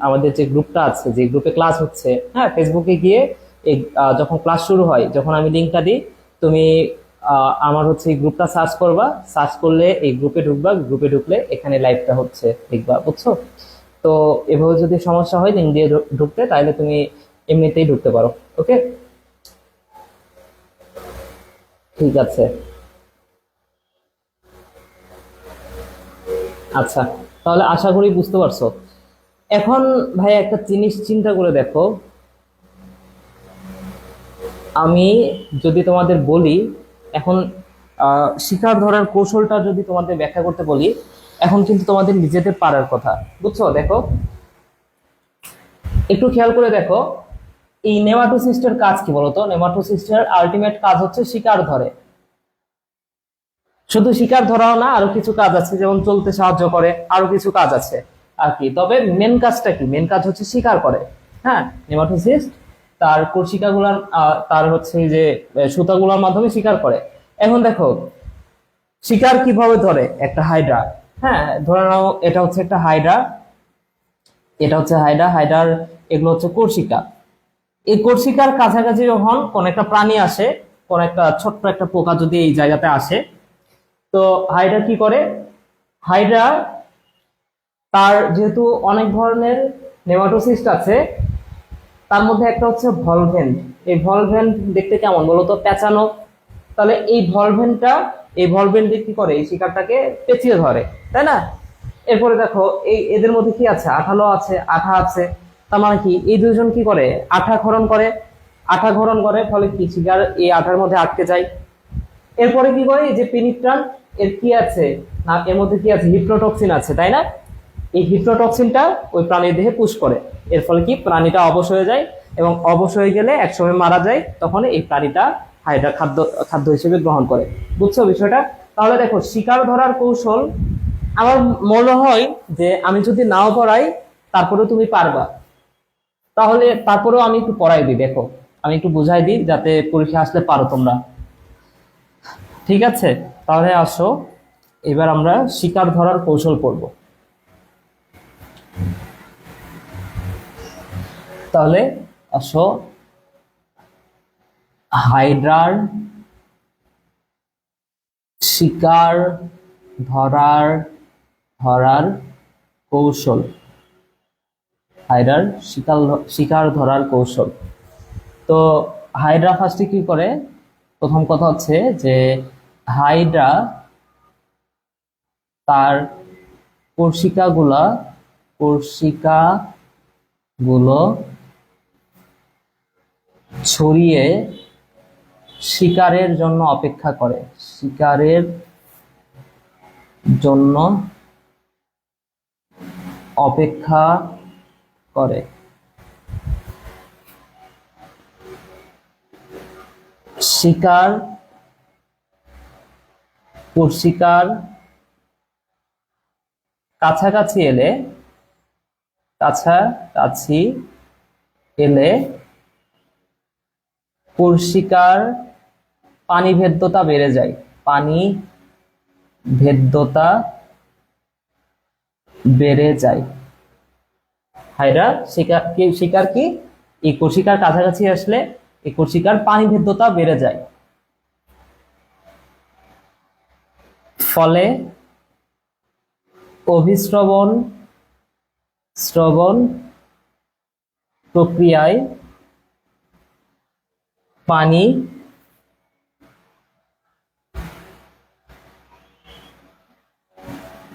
আমাদের যে গ্রুপটা আছে, যে গ্রুপে ক্লাস হচ্ছে, হ্যাঁ, ফেসবুকে গিয়ে এই যখন ক্লাস শুরু হয়, যখন আমি লিঙ্কটা দিই, তুমি আমার হচ্ছে এই গ্রুপটা সার্চ করবা, সার্চ করলে এই গ্রুপে ঢুকবা, গ্রুপে ঢুকলে এখানে লাইভটা হচ্ছে দেখবা, বুঝছো? তো এভাবে যদি সমস্যা হয় লিঙ্ক দিয়ে ঢুকতে, তাহলে তুমি এমনিতেই ঢুকতে পারো। ওকে, ঠিক আছে। আচ্ছা, তাহলে আশা করি বুঝতে পারছো। এখন ভাই একটা জিনিস চিন্তা করে দেখো, আমি যদি তোমাদের বলি এখন শিকার ধরার কৌশলটা যদি তোমাদের ব্যাখ্যা করতে বলি, এখন কিন্তু তোমাদের নিজেদের পারার কথা, বুঝছো? দেখো, একটু খেয়াল করে দেখো, এই নেমাটোসিস্টের কাজ কি বলতো? নেমাটোসিস্টের আলটিমেট কাজ হচ্ছে শিকার ধরে। শুধু শিকার ধরাও না, আরো কিছু কাজ আছে, যেমন চলতে সাহায্য করে, আরো কিছু কাজ আছে আর কি। তবে মেন কাজটা কি? মেন কাজ হচ্ছে শিকার করে। হ্যাঁ, নেমাটোসিস্ট তার কোষিকাগুলার তার হচ্ছে যে সুতাগুলোর মাধ্যমে শিকার করে। এখন দেখো, শিকার কিভাবে ধরে একটা হাইড্রা। হ্যাঁ, ধরে নাও এটা হচ্ছে একটা হাইড্রা, এটা হচ্ছে হাইড্রা, হাইড্রার এগুলো হচ্ছে কোষিকা। এই কোষিকার কাছাকাছি যখন কোন একটা প্রাণী আসে, কোন একটা ছোট্ট একটা পোকা যদি এই জায়গাতে আসে, তো হাইড্রা কি করে? হাইড্রা তার যেহেতু অনেক ধরনের নেমাটোসিস্ট আছে, তার মধ্যে একটা হচ্ছে ভলভেন্ট। এই ভলভেন্ট দেখতে কেমন বলতো? পেঁচানো। তাহলে এই ভলভেন্ট কি করে? এই শিকারটাকে পেঁচিয়ে ধরে, তাই না? এরপরে দেখো, এই এদের মধ্যে কি আছে? আঠালো আছে, আঠা আছে। তার মানে কি এই দুজন কি করে? আঠা ক্ষরণ করে। আঠা ক্ষরণ করে, ফলে কি শিকার এই আঠার মধ্যে আটকে যায়। এরপরে কি করে? এই যে পেনিট্রান, এর কি আছে না, এর মধ্যে কি আছে? হিপ্নোটক্সিন আছে, তাই না? এই হিপ্নোটক্সিনটা ওই প্রাণীর দেহে পুশ করে। এর ফলে কি প্রাণীটা অবশ হয়ে যায়, এবং অবশ হয়ে গেলে একসময় মারা যায়, তখন এই প্রাণীটা হাইড্রা খাদ্য খাদ্য হিসেবে গ্রহণ করে। বুঝছো বিষয়টা? তাহলে দেখো, শিকার ধরার কৌশল আমার মনে হয় যে আমি যদি নাও পড়াই, তারপরেও তুমি পারবা। তাহলে তারপরেও আমি একটু পড়াই দিই, দেখো আমি একটু বুঝাই দিই, যাতে পরীক্ষা আসলে পারো তোমরা। ঠিক আছে, তাহলে আসো, এবার আমরা শিকার ধরার কৌশল পড়ব। তাহলে আসো, হাইড্রার শিকার ধরার ধরার কৌশল। হাইড্রার শিকার ধরার কৌশল। তো হাইড্রা ফার্স্টে কি করে? প্রথম কথা হচ্ছে যে হাইড্রা তার কোষিকাগুলো ছড়িয়ে শিকারের জন্য অপেক্ষা করে। শিকারের জন্য অপেক্ষা করে। শিকার কোষিকার কাছাকাছি এলে কোষিকার পানি ভেদ্যতা বেড়ে যায়। পানি ভেদ্যতা বেড়ে যায়। হাইড্রা শিকার কি? এই কোষিকার কাছাকাছি আসলে এই কোষিকার পানি ভেদ্যতা বেড়ে যায়। ফলে শ্রবণ প্রক্রিয়ায় পানি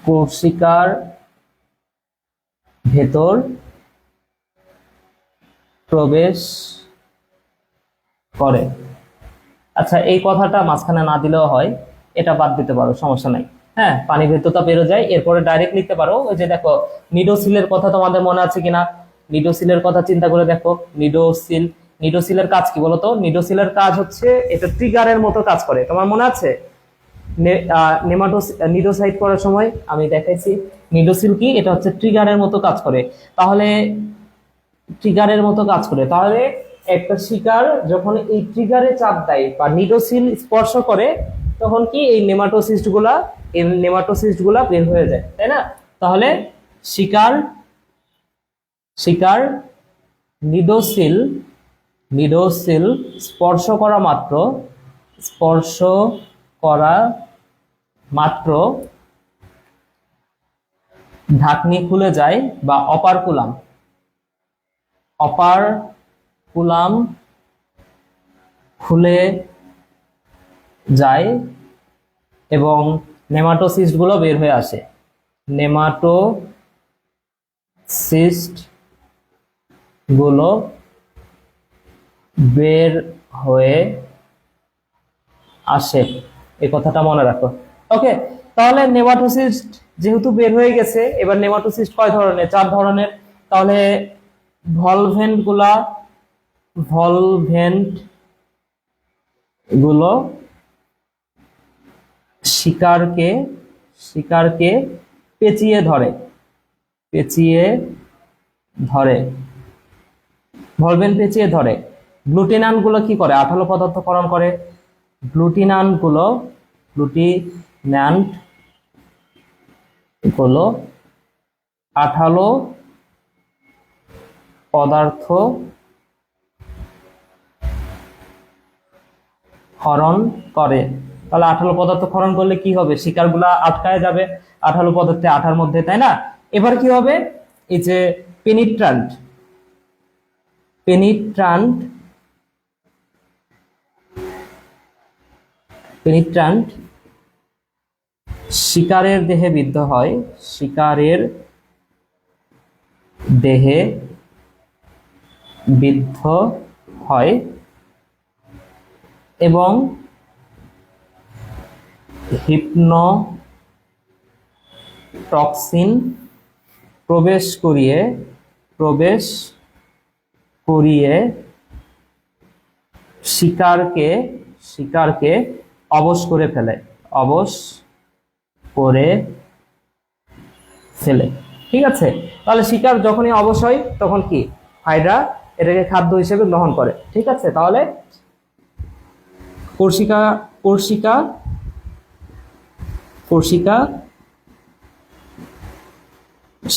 কোষিকার ভেতর প্রবেশ করে। আচ্ছা, এই কথাটা মাঝখানে না দিলেও হয়, এটা বাদ দিতে পারো, সমস্যা নাই। হ্যাঁ, পানি ভেদ্যতা বেড়ে যায়, এরপরে ডাইরেক্ট লিখতে পারো। ওই যে দেখো, নিডোসিলের কথা তোমাদের মনে আছে কিনা? নিডোসিলের কথা চিন্তা করে দেখো। নিডোসিলের কাজ কি বলতো? নিডোসিলের কাজ হচ্ছে এটা ট্রিগারের মতো কাজ করে, তোমার মনে আছে? নিডোসাইড করার সময় আমি দেখাইছি নিডোসিল কি, এটা হচ্ছে ট্রিগারের মতো কাজ করে। তাহলে একটা শিকার যখন এই ট্রিগারে চাপ দেয় বা নিডোসিল স্পর্শ করে, তখন কি এই নেমাটোসিস্ট গুলা বের হয়ে যায়, তাই না? তাহলে শিকার শিকার নিডোসিল স্পর্শ করা মাত্র ঢাকনি খুলে যায়, বা অপারকুলাম খুলে যায়, এবং নেমাটোসিস্ট গুলো বের হয়ে আসে। নেমাটোসিস্ট গুলো বের হয়ে আসে, এই কথাটা মনে রাখো। ওকে, তাহলে নেমাটোসিস্ট যেহেতু বের হয়ে গেছে, এবার নেমাটোসিস্ট কয় ধরনের? 4 ধরনের। তাহলে ভলভেন্ট গুলো শিকারকে শিকারকে পেঁচিয়ে ধরে, পেঁচিয়ে ধরে ভলভেন্ট পেঁচিয়ে ধরে। গ্লুটিনান গুলো কি করে? আঠালো পদার্থ ক্ষরণ করে। গ্লুটিনান্ট গুলো আঠালো পদার্থ ক্ষরণ করে। তাহলে আঠালো পদার্থ ক্ষরণ করলে কি হবে? শিকারগুলা আটকায় যাবে আঠালো পদার্থে, আঠার মধ্যে, তাই না? এবার কি হবে? এই যে পেনিট্রান্ট পেনিট্রান্ট শিকারের দেহে বিদ্ধ হয়, শিকারের দেহে বিদ্ধ হয় এবং হিপনোটক্সিন প্রবেশ করিয়ে শিকারকে অবশ করে ফেলে। ঠিক আছে, তাহলে শিকার যখনই অবশ হয় তখন কি হাইড্রা এটাকে খাদ্য হিসেবে গ্রহণ করে। ঠিক আছে, তাহলে কোর্সিকা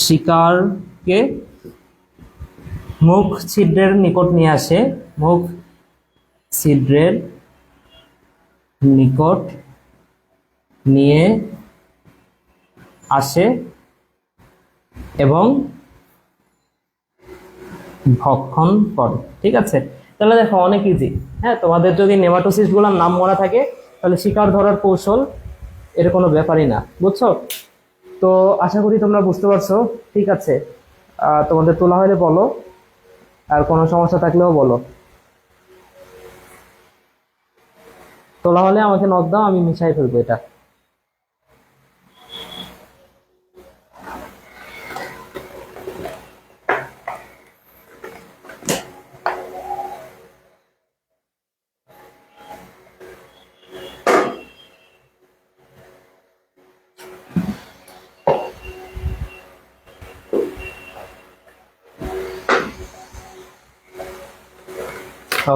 শিকারকে মুখ ছিদ্রের নিকট নিয়ে আসে এবং ভক্ষণ করে। ঠিক আছে, তাহলে দেখো অনেক ইজি। হ্যাঁ, তোমাদের যদি নেমাটোসিস্ট গুলোর নাম মনে থাকে তাহলে শিকার ধরার কৌশল এর কোনো ব্যাপারই না, বুঝছো? তো আশা করি তোমরা বুঝতে পারছো। ঠিক আছে, তোমাদের তোলা হলে বলো, আর কোনো সমস্যা থাকলেও বলো। তোলা হলে আমাকে নক দাও, আমি মিশাই ফেলবো এটা।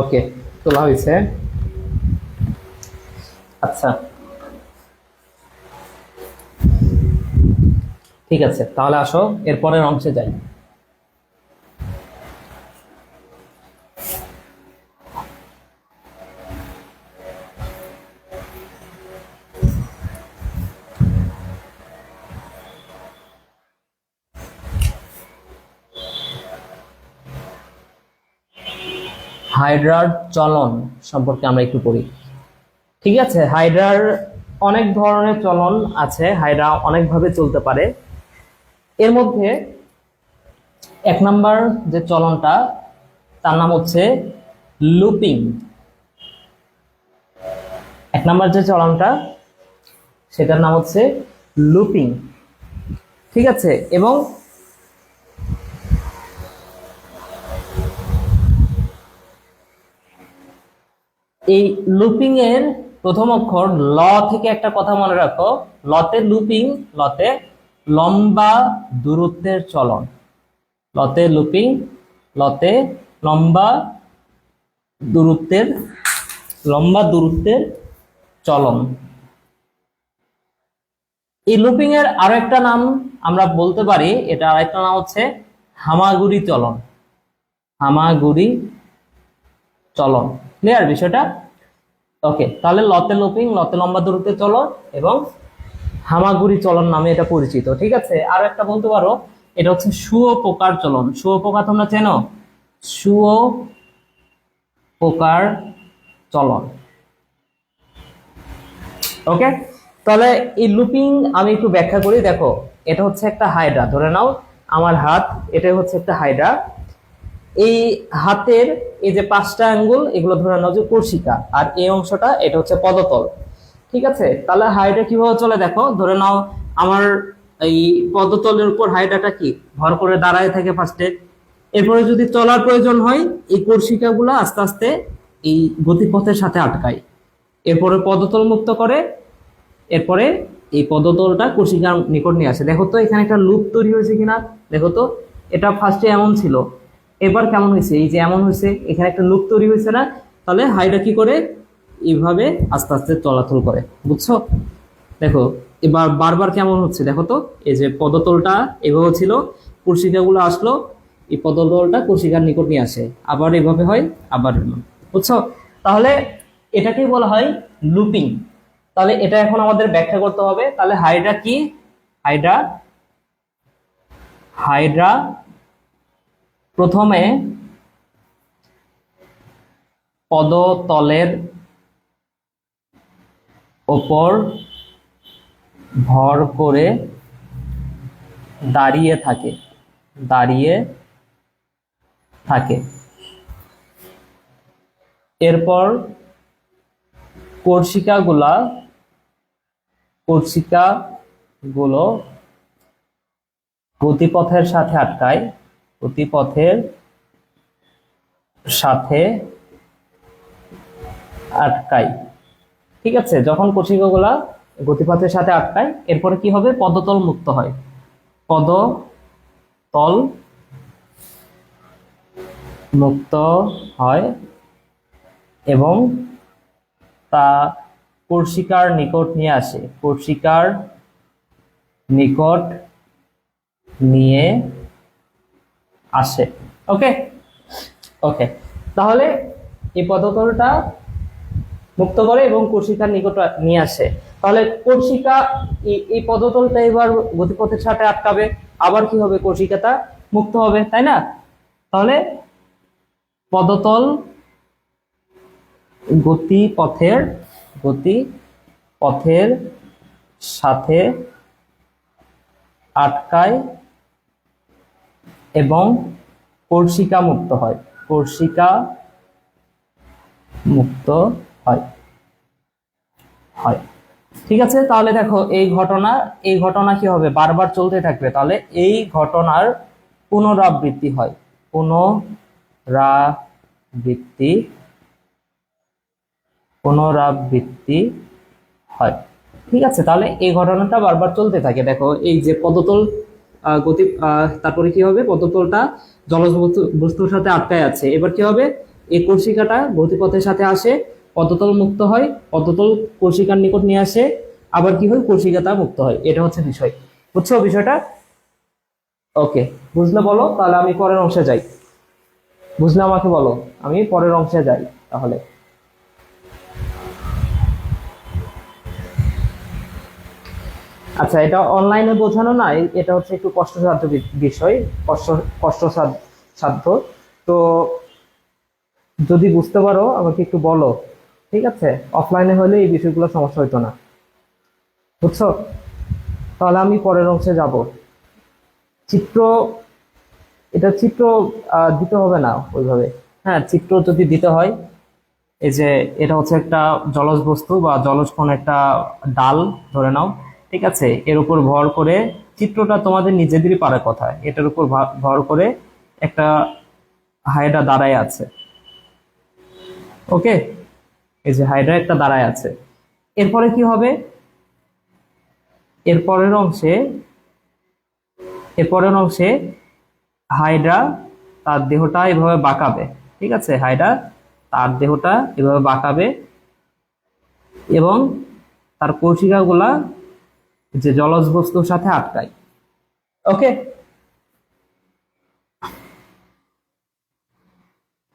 ওকে, তোলা হয়েছে। আচ্ছা, ঠিক আছে, তাহলে আসো এরপরের অংশে যাই। হাইড্রার চলন সম্পর্কে আমরা একটু পড়ি। ঠিক আছে, হাইড্রার অনেক ধরনের চলন আছে, হাইড্রা অনেকভাবে চলতে পারে। এর মধ্যে 1 নাম্বার যে চলনটা তার নাম হচ্ছে লুপিং। 1 নাম্বার যে চলনটা সেটার নাম হচ্ছে লুপিং। ঠিক আছে, এবং এই লুপিং এর প্রথম অক্ষর ল থেকে একটা কথা মনে রাখো, লতে লুপিং, লতে লম্বা দূরত্বের চলন, লতে লুপিং, লতে লম্বা দূরত্বের চলন। এই লুপিং এর আরো একটা নাম আমরা বলতে পারি, এটা আরেকটা নাম হচ্ছে হামাগুড়ি চলন। হামাগুড়ি চলন, ক্লিয়ার বিষয়টা? ওকে, তাহলে লতে লুপিং, লতে লম্বা দূরত্বের চলন এবং হামাগুড়ি চলন নামে এটা পরিচিত। ঠিক আছে, আরো একটা বলতে পারো, এটা হচ্ছে শুঁয়োপোকার চলন। শুঁয়োপোকা তোমরা চেনো? শুঁয়োপোকার চলন। ওকে, তাহলে এই লুপিং আমি একটু ব্যাখ্যা করি। দেখো, এটা হচ্ছে একটা হাইড্রা, ধরে নাও আমার হাত, এটা হচ্ছে একটা হাইড্রা। এই হাতের এই যে 5টা আঙ্গুল এগুলো ধরে নাও যে কোর্সিকা, আর এই অংশটা এটা হচ্ছে পদতল। ঠিক আছে, তাহলে হাইড্রা কিভাবে চলে দেখো, ধরে নাও আমার এই পদতলের উপর হাইড্রাটা কি ভর করে দাঁড়ায় থাকে ফার্স্টে, এরপরে যদি চলার প্রয়োজন হয় এই কোর্সিকা গুলা আস্তে আস্তে এই গতিপথের সাথে আটকায়, এরপরে পদতল মুক্ত করে, এরপরে এই পদতলটা কোর্সিকার নিকট নিয়ে আসে। দেখো তো এখানে একটা লুপ তৈরি হয়েছে কিনা, দেখো তো এটা ফার্স্টে এমন ছিল, এবার কেমন হয়েছে, এই যে এমন হয়েছে, এখানে একটা লুপ তৈরি হয়েছে না, তাহলে হাইড্রা কি করে এইভাবে আস্তে আস্তে চলাচল করে, বুঝছো? দেখো এবার বারবার কেমন হচ্ছে দেখো তো, এই যে পদতলটা এভাবে ছিল, কোর্সিকাগুলো আসলো, এই পদতলটা কোর্সিকার নিকট নিয়ে আসে, আবার এভাবে হয়, আবার বুঝছো? তাহলে এটাকেই বলা হয় লুপিং। তাহলে এটা এখন আমাদের ব্যাখ্যা করতে হবে। তাহলে হাইড্রা কি? হাইড্রা হাইড্রা প্রথমে পদতলের ওপর ভর করে দাঁড়িয়ে থাকে, দাঁড়িয়ে থাকে। এরপর কোর্সিকাগুলো গতিপথের সাথে আটকায়, গতিপথের সাথে আটকায়। ঠিক আছে, যখন কোর্সিকাগুলা গতিপথের সাথে আটকায়, এরপরে কি হবে, পদতল মুক্ত হয়, পদতল মুক্ত হয় এবং তা কোর্সিকার নিকট নিয়ে আসে, কোর্সিকার নিকট নিয়ে আসে। ওকে ওকে, তাহলে এই পদতলটা মুক্ত করে এবং কোর্সিকার নিকট নিয়ে আসে। তাহলে কোর্সিকা এই পদতলটা এবার গতিপথের সাথে আটকাবে, আবার কি হবে, কোর্সিকাটা মুক্ত হবে, তাই না? তাহলে পদতল গতিপথের সাথে আটকায় এবং কোর্সিকা মুক্ত হয়, কোর্সিকা মুক্ত হয় হয় ঠিক আছে, তাহলে দেখো এই ঘটনা কি হবে, বারবার চলতে থাকবে। তাহলে এই ঘটনার পুনরাবৃত্তি হয়, পুনরাবৃত্তি হয়। ঠিক আছে, তাহলে এই ঘটনাটা বারবার চলতে থাকে। দেখো এই যে পদতল গতি, তারপরে কি হবে, পদতলটা জলজ বস্তুর সাথে আটকায় আছে, এবার কি হবে, এই কর্ষিকাটা গতিপথের সাথে আসে, পদতল মুক্ত হয়, পদতল কর্ষিকার নিকট নিয়ে আসে, আবার কি হয়, কর্ষিকাটা মুক্ত হয়। এটা হচ্ছে বিষয়, বুঝছো বিষয়টা? ওকে, বুঝলে বলো, তাহলে আমি পরের অংশে যাই। বুঝলে আমাকে বলো, আমি পরের অংশে যাই তাহলে। আচ্ছা, এটা অনলাইনে বোঝানো না, এটা হচ্ছে একটু কষ্টসাধ্য বিষয়, কষ্টসাধ্য। তো যদি বুঝতে পারো আমাকে একটু বলো, ঠিক আছে? অফলাইনে হলে এই বিষয়গুলো সমস্যা হইতো না, বুঝছো? তাহলে আমি পরের অংশে যাব। চিত্র, এটা চিত্র দিতে হবে না ওইভাবে। হ্যাঁ, চিত্র যদি দিতে হয়, এই যে এটা হচ্ছে একটা জলজ বস্তু বা জলজ কোন একটা ডাল ধরে নাও, ঠিক আছে, এর উপর ভর করে, চিত্রটা তোমাদের নিজেদেরই পারার কথা, এটার উপর ভর করে একটা হাইড্রা দাঁড়ায় আছে। ওকে, এই যে হাইড্রা একটা দাঁড়ায় আছে, এরপরে কি হবে, এরপরের অংশে হাইড্রা তার দেহটা এভাবে বাঁকাবে। ঠিক আছে, হাইড্রা তার দেহটা এভাবে বাঁকাবে এবং তার কৌশিকাগুলা যে জলজ বস্তুর সাথে আটকায়। ওকে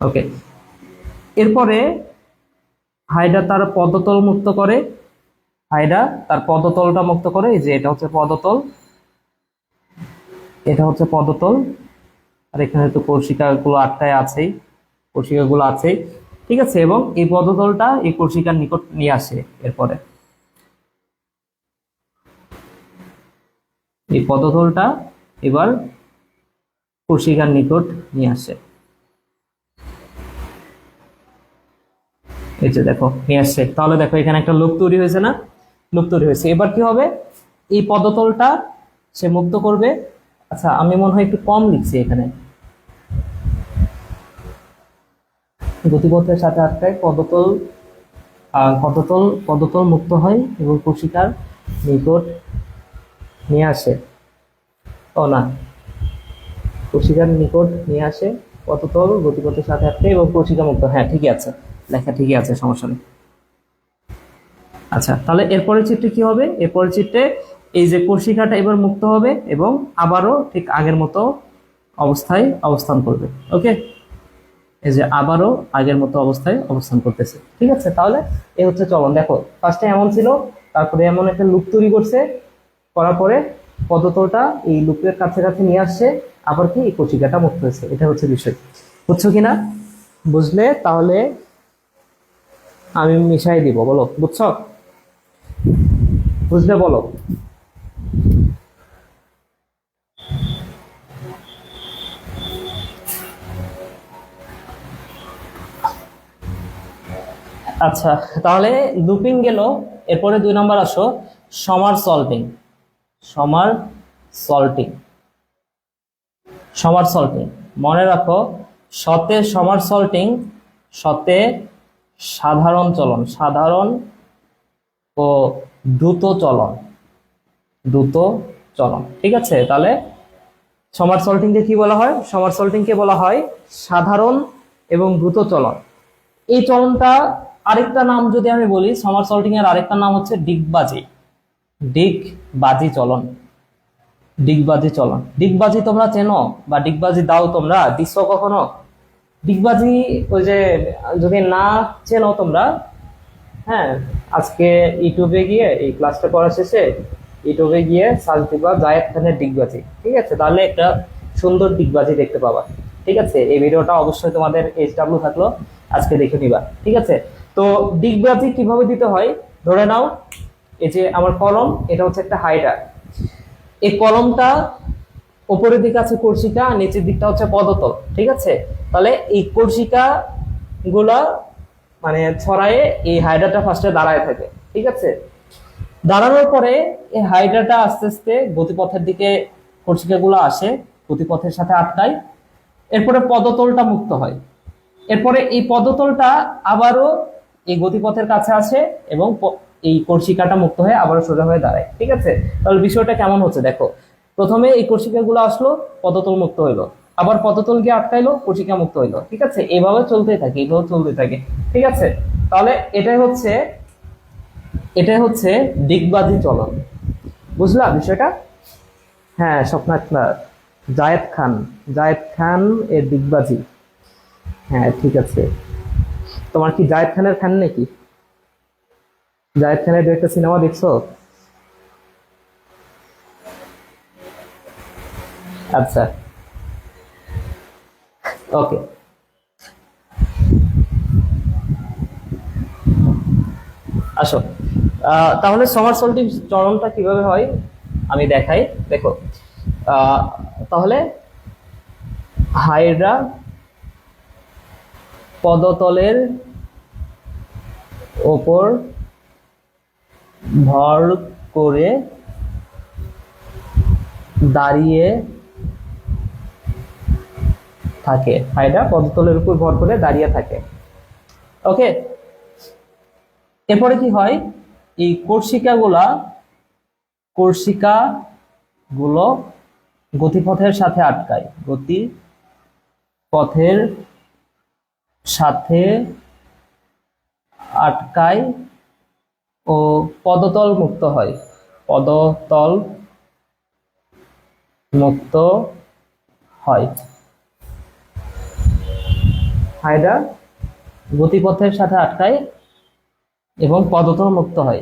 ওকে, এরপরে হাইড্রা তার পদতল মুক্ত করে, হাইড্রা তার পদতলটা মুক্ত করে, এই যে এটা হচ্ছে পদতল, এটা হচ্ছে পদতল, আর এখানে তো কৌশিকাগুলো আটকায় আছেই, কৌশিকাগুলো আছেই। ঠিক আছে, এবং এই পদতলটা এই কৌশিকার নিকট নিয়ে আসে, এরপরে এই পদতলটা এবার কৌশিকার নিকট নিয়ে আসে। এই যে দেখো নিয়ে আসছে, তাহলে দেখো এখানে একটা লুপ তৈরি হয়েছে না, লুপ তৈরি হয়েছে। এবার কি হবে, এই পদতলটা সে মুক্ত করবে। আচ্ছা আমি মনে হয় একটু কম লিখছি এখানে, গতিপথের সাথে আটকায় পদতল, পদতল মুক্ত হয় এবং কোষিকার নিকট নিয়ে আসে। ও না, কোষিকার নিকট নিয়ে আসে, পদতল গতিপথের সাথে আটকায় এবং কোষিকা মুক্ত, হ্যাঁ ঠিকই আছে, লেখা ঠিকই আছে, সমস্যা নেই। আচ্ছা তাহলে এরপরের চিত্রে কি হবে, এরপরের চিত্রে এই যে কোষিকাটা এবার মুক্ত হবে এবং আবারও ঠিক আগের মতো অবস্থায় অবস্থান করবে। ওকে, এই যে আবারও আগের মতো অবস্থায় অবস্থান করতেছে। ঠিক আছে, তাহলে এ হচ্ছে চলন। দেখো ফার্স্টে এমন ছিল, তারপরে এমন একটা লুপ তৈরি করছে, করার পরে পদতলটা এই লুপের কাছে কাছে নিয়ে আসছে, আবার কি এই কোষিকাটা মুক্ত হয়েছে। এটা হচ্ছে বিষয়, বুঝছো কিনা? বুঝলে তাহলে আমি মিশাই দিব, বলো বুঝছো? বুঝলে বলো। আচ্ছা তাহলে লুপিং গেল, এরপরে 2 নম্বর আসো, সমার সল্টিং। সমার সল্টিং, সমার সল্টিং মনে রাখো, শতে সমার সল্টিং, শতে সাধারণ চলন, সাধারণ ও দ্রুত চলন, দ্রুত চলন। ঠিক আছে, তাহলে সমার সল্টিংকে কি বলা হয়, সমার সল্টিংকে বলা হয় সাধারণ এবং দ্রুত চলন। এই চলনটা আরেকটা নাম যদি আমি বলি, সমার সল্টিং এর আরেকটা নাম হচ্ছে ডিগবাজি, ডিগবাজি চলন, ডিগবাজি চলন। ডিগবাজি তোমরা চেনো বা ডিগবাজি দাও তোমরা, দিচ্ছ কখনো ডিগবাজি? ওই যে যদি না চেনো তোমরা, হ্যাঁ আজকে ইউটিউবে গিয়ে এই ক্লাসটা করা শেষে ইউটিউবে গিয়ে সার্চ দিবা জায়েদ খানের ডিগবাজি, ঠিক আছে, তাহলে একটা সুন্দর ডিগবাজি দেখতে পাবা। ঠিক আছে, এই ভিডিওটা অবশ্যই তোমাদের HW থাকলো, আজকে দেখে নিবা। ঠিক আছে, তো ডিগবাজি কিভাবে দিতে হয়, ধরে নাও এই যে আমার কলম, এটা হচ্ছে একটা হাইডার, এই কলমটা উপরের দিকে আছে কর্ষিকা, নিচের দিকটা হচ্ছে পদতল। ঠিক আছে, তাহলে এই কর্ষিকা গুলা মানে ছড়ায়ে এই হাইড্রাটা ফার্স্টে দাঁড়ায় থাকে। ঠিক আছে, দাঁড়ানোর পরে এই হাইড্রাটা আস্তে আস্তে গতিপথের দিকে কর্ষিকাগুলো আসে, গতিপথের সাথে আটকায়, এরপরে পদতলটা মুক্ত হয়। এরপরে এই পদতলটা আবারও এই গতিপথের কাছে আসে এবং এই কর্ষিকাটা মুক্ত হয়ে আবারও সোজা হয়ে দাঁড়ায়। ঠিক আছে, তাহলে বিষয়টা কেমন হচ্ছে দেখো, প্রথমে এই কর্ষিকাগুলো আসলো, পদতল মুক্ত হইলো, আবার পদতল গিয়ে আটকাইলো, কর্ষিকা মুক্ত হইলো। ঠিক আছে, এইভাবে চলতেই থাকে, এইভাবে চলতে থাকে। ঠিক আছে, তাহলে এটাই হচ্ছে দিগবাজি চলন। বুঝলা বিষয়টা? হ্যাঁ স্বপ্নাক্ষা, জায়েদ খান, জায়েদ খান এর দিগবাজি। হ্যাঁ ঠিক আছে, তোমার কি জায়েদ খানের ফ্যান নাকি? জায়েদ খানের দু একটা সিনেমা দেখছো? আচ্ছা, ওকে। আসো, তাহলে সমারসল্টিং চলনটা কিভাবে হয় আমি দেখাই। দেখো, আহ, তাহলে হাইড্রা পদতলের ওপর ভর করে দাঁড়িয়ে থাকে, হাইড্রা পদতলের উপর ভর করে দাঁড়িয়ে থাকে। ওকে, এরপরে কি হয়, এই কোর্সিকা গুলো গতিপথের সাথে আটকায়, গতিপথের সাথে আটকায় ও পদতল মুক্ত হয়, পদতল মুক্ত হয়। হাইড্রা গতিপথের সাথে আটকায় এবং পদতল মুক্ত হয়।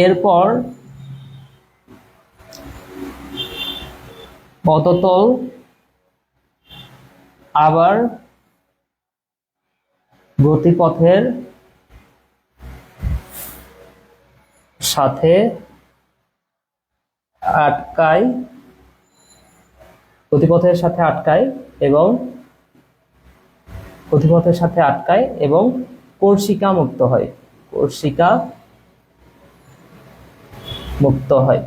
এরপর পদতল আবার গতিপথের সাথে আটকায় গতিপথের সাথে আটকায় এবং গতিপথের সাথে আটকায় এবং কোর্সিকা মুক্ত হয়, কোর্সিকা মুক্ত হয়।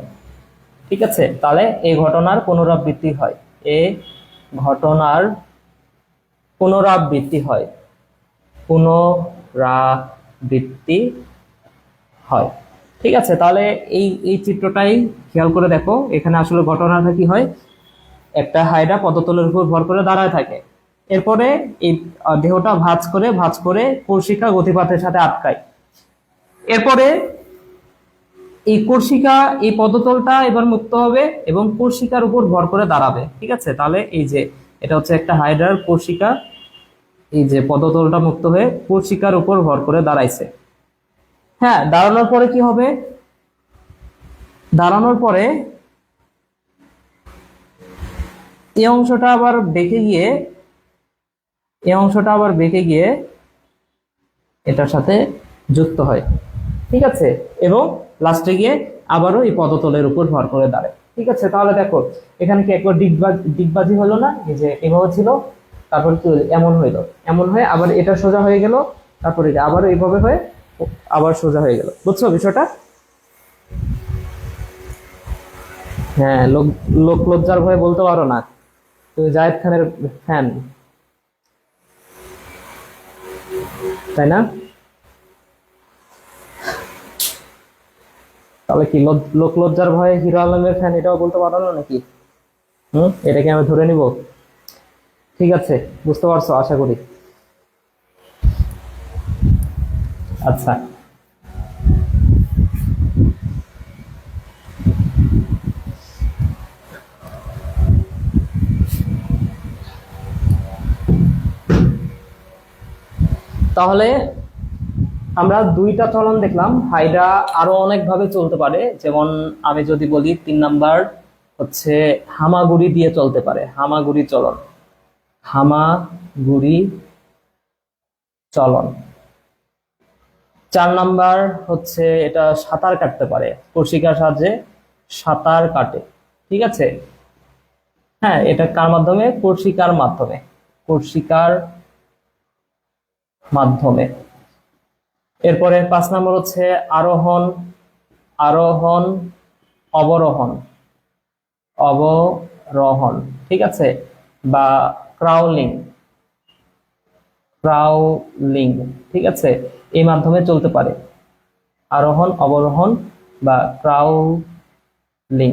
ঠিক আছে, তাহলে এই ঘটনার পুনরাবৃত্তি হয়, এই ঘটনার পুনরাবৃত্তি হয়, পুনরাবৃত্তি হয়। ঠিক আছে, তাহলে এই চিত্রটাই খেয়াল করে দেখো, এখানে আসলে ঘটনাটা কি হয়, একটা হাইড্রা পদতলের উপর ভর করে দাঁড়ায় থাকে, এরপরে এই দেহটা ভাঁজ করে কোর্সিকা গতিপথের সাথে আটকায়, এরপরে এই কোর্সিকা এই পদতলটা এবার মুক্ত হবে এবং কোর্সিকার উপর ভর করে দাঁড়াবে। ঠিক আছে, তাহলে এই যে এটা হচ্ছে একটা হাইড্রার কোর্সিকা, এই যে পদতলটা মুক্ত হয়ে কোর্সিকার উপর ভর করে দাঁড়াইছে। হ্যাঁ, দাঁড়ানোর পরে কি হবে, দাঁড়ানোর পরে এই অংশটা আবার বেঁকে গিয়ে এটার সাথে যুক্ত হয়। ঠিক আছে, এবং লাস্টে গিয়ে আবারও এই পদতলের উপর ভর করে দাঁড়ায়। ঠিক আছে, তাহলে দেখো এখানে কি একবার ডিগবাজি হলো না, এই যে এভাবে ছিল, তারপর কি হলো, এমন হইলো, এমন হয়ে আবার এটা সোজা হয়ে গেল, তারপরে আবার এইভাবে হয়ে আবার সোজা হয়ে গেল। বুঝছো বিষয়টা? হ্যাঁ, লোক লজ্জার ভয়ে বলতে পারো না তুমি জায়েদ খানের ফ্যান, তাই না? তাহলে কি লোক লজ্জার ভয়ে হিরো আলমের ফ্যান, এটাও বলতে পারো না নাকি? এটাকে আমি ধরে নিব? ঠিক আছে, বুঝতে পারছো আশা করি। আচ্ছা, তাহলে আমরা দুইটা চলন দেখলাম। হাইড্রা আরো অনেক ভাবে চলতে পারে, যেমন আমি যদি বলি 3 নাম্বার হচ্ছে হামাগুড়ি দিয়ে চলতে পারে, হামাগুড়ি চলন, হামাগুড়ি চলন। 4 নাম্বার হচ্ছে এটা সাঁতার কাটতে পারে, কর্ষিকার সাহায্যে সাঁতার কাটে। ঠিক আছে, হ্যাঁ, এটা কার মাধ্যমে, কর্ষিকার মাধ্যমে, কর্ষিকার মাধ্যমে। এরপরে 5 নম্বর হচ্ছে আরোহণ, আরোহণ অবরোহণ, অবরোহণ। ঠিক আছে, বা ক্রাউলিং, ক্রাউলিং। ঠিক আছে, এই মাধ্যমে চলতে পারে, আরোহণ অবরোহণ বা ক্রাউলিং।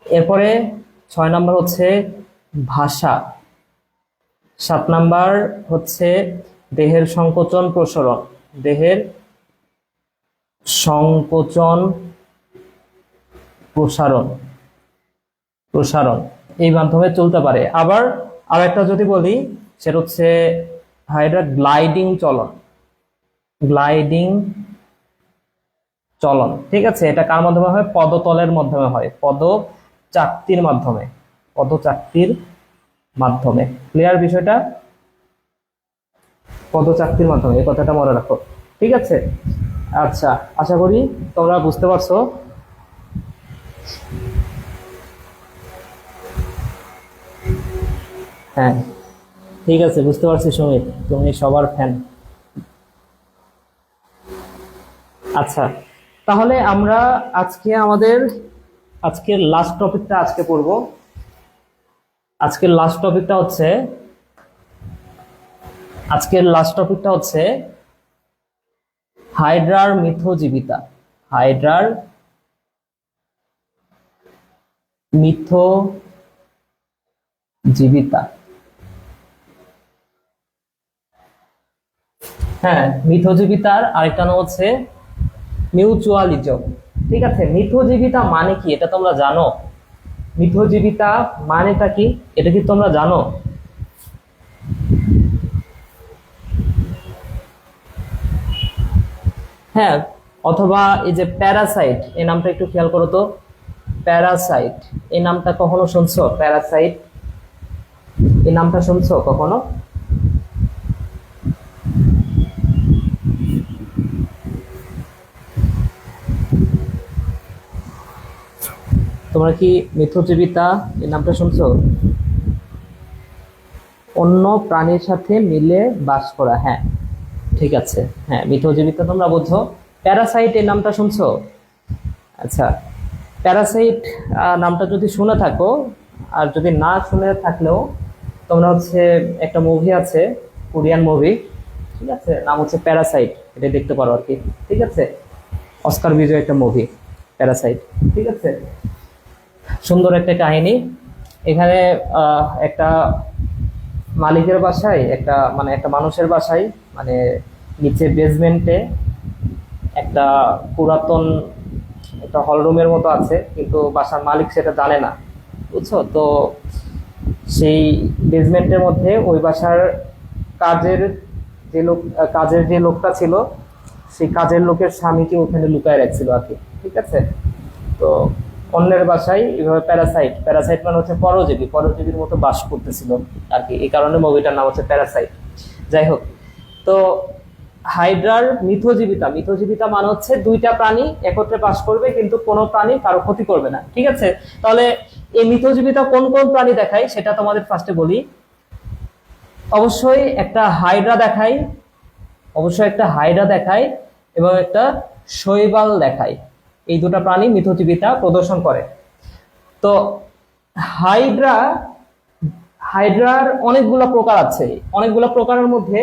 এরপরে 6 নম্বর হচ্ছে ভাষা। 7 নাম্বার হচ্ছে দেহের সংকোচন প্রসারণ, দেহের সংকোচন প্রসারণ, প্রসারণ এই মাধ্যমে চলতে পারে। আবার আরেকটা যদি বলি, সেটা হচ্ছে হাইড্রা গ্লাইডিং চলন, গ্লাইডিং চলন। ঠিক আছে, এটা কার মাধ্যমে হয়, পদতলের মাধ্যমে হয়, পদচাকতির মাধ্যমে, পদচাকতির মাধ্যমে। ক্লিয়ার বিষয়টা? পদচাকতির মাধ্যমে, এই কথাটা মনে রাখো। ঠিক আছে, আচ্ছা, আশা করি তোমরা বুঝতে পারছো। হ্যাঁ, ঠিক আছে, বুঝতে পারছি সুমিত, তুমি সবার ফ্যান। আচ্ছা, তাহলে আমরা আজকে আজকের লাস্ট টপিকটা আজকে পড়বো। আজকের লাস্ট টপিকটা হচ্ছে হাইড্রার মিথজীবিতা, হাইড্রার মিথজীবিতা। হ্যাঁ, মিথজীবিতার আরেকটা নাম হচ্ছে মিউচুয়ালিজম। ঠিক আছে, মিথজীবিতা মানে কি এটা তোমরা জানো? মিথজীবিতা মানেটা কি এটা কি তোমরা জানো? হ্যাঁ, অথবা এই যে প্যারাসাইট, এই নামটা একটু খেয়াল করো তো। প্যারাসাইট এই নামটা কখনো শুনছো? প্যারাসাইট এই নামটা শুনছো কখনো? তোমরা কি মিথজীবিতা এই নামটা শুনছো? অন্য প্রাণীর সাথে মিলে বাস করা, হ্যাঁ ঠিক আছে। হ্যাঁ, মিথজীবিতা তোমরা বুঝছো। প্যারাসাইট এই নামটা শুনছো? আচ্ছা, প্যারাসাইট নামটা যদি শুনে থাকো, আর যদি না শুনে থাকলেও তোমরা হচ্ছে একটা মুভি আছে, কোরিয়ান মুভি, ঠিক আছে, নাম হচ্ছে প্যারাসাইট, এটা দেখতে পারো আর কি। ঠিক আছে, অস্কার বিজয় একটা মুভি প্যারাসাইট। ঠিক আছে, সুন্দর একটা কাহিনী। এখানে একটা মালিকের বাসায়, একটা মানে একটা মানুষের বাসায়, মানে নিচে বেসমেন্টে একটা পুরাতন একটা হল রুমের মতো আছে, কিন্তু বাসার মালিক সেটা জানে না, বুঝছো তো। সেই বেসমেন্টের মধ্যে ওই বাসার কাজের কাজের যে লোকটা ছিল, সেই কাজের লোকের স্বামীকে ওখানে লুকায় রাখছিল আর কি। ঠিক আছে, তো অন্যের বাসায় এইভাবে প্যারাসাইট, প্যারাসাইট মানে হচ্ছে পরজীবী, পরজীবীর মতো বাস করতেছিল আর কি। এই কারণে মুভিটার নাম হচ্ছে প্যারাসাইট। যাই হোক, তো হাইড্রার মিথজীবিতা, মিথজীবিতা মানে হচ্ছে দুইটা প্রাণী একত্রে বাস করবে কিন্তু কোনো প্রাণী কারো ক্ষতি করবে না। ঠিক আছে, তাহলে এই মিথজীবিতা কোন কোন প্রাণী দেখায় সেটা তোমাদের ফার্স্টে বলি। অবশ্যই একটা হাইড্রা দেখায়, অবশ্যই একটা হাইড্রা দেখায় এবং একটা শৈবাল দেখায়। এই দুটো প্রাণী মিথজীবিতা প্রদর্শন করে। তো হাইড্রা, হাইড্রার অনেকগুলো প্রকার আছে। অনেকগুলো প্রকারের মধ্যে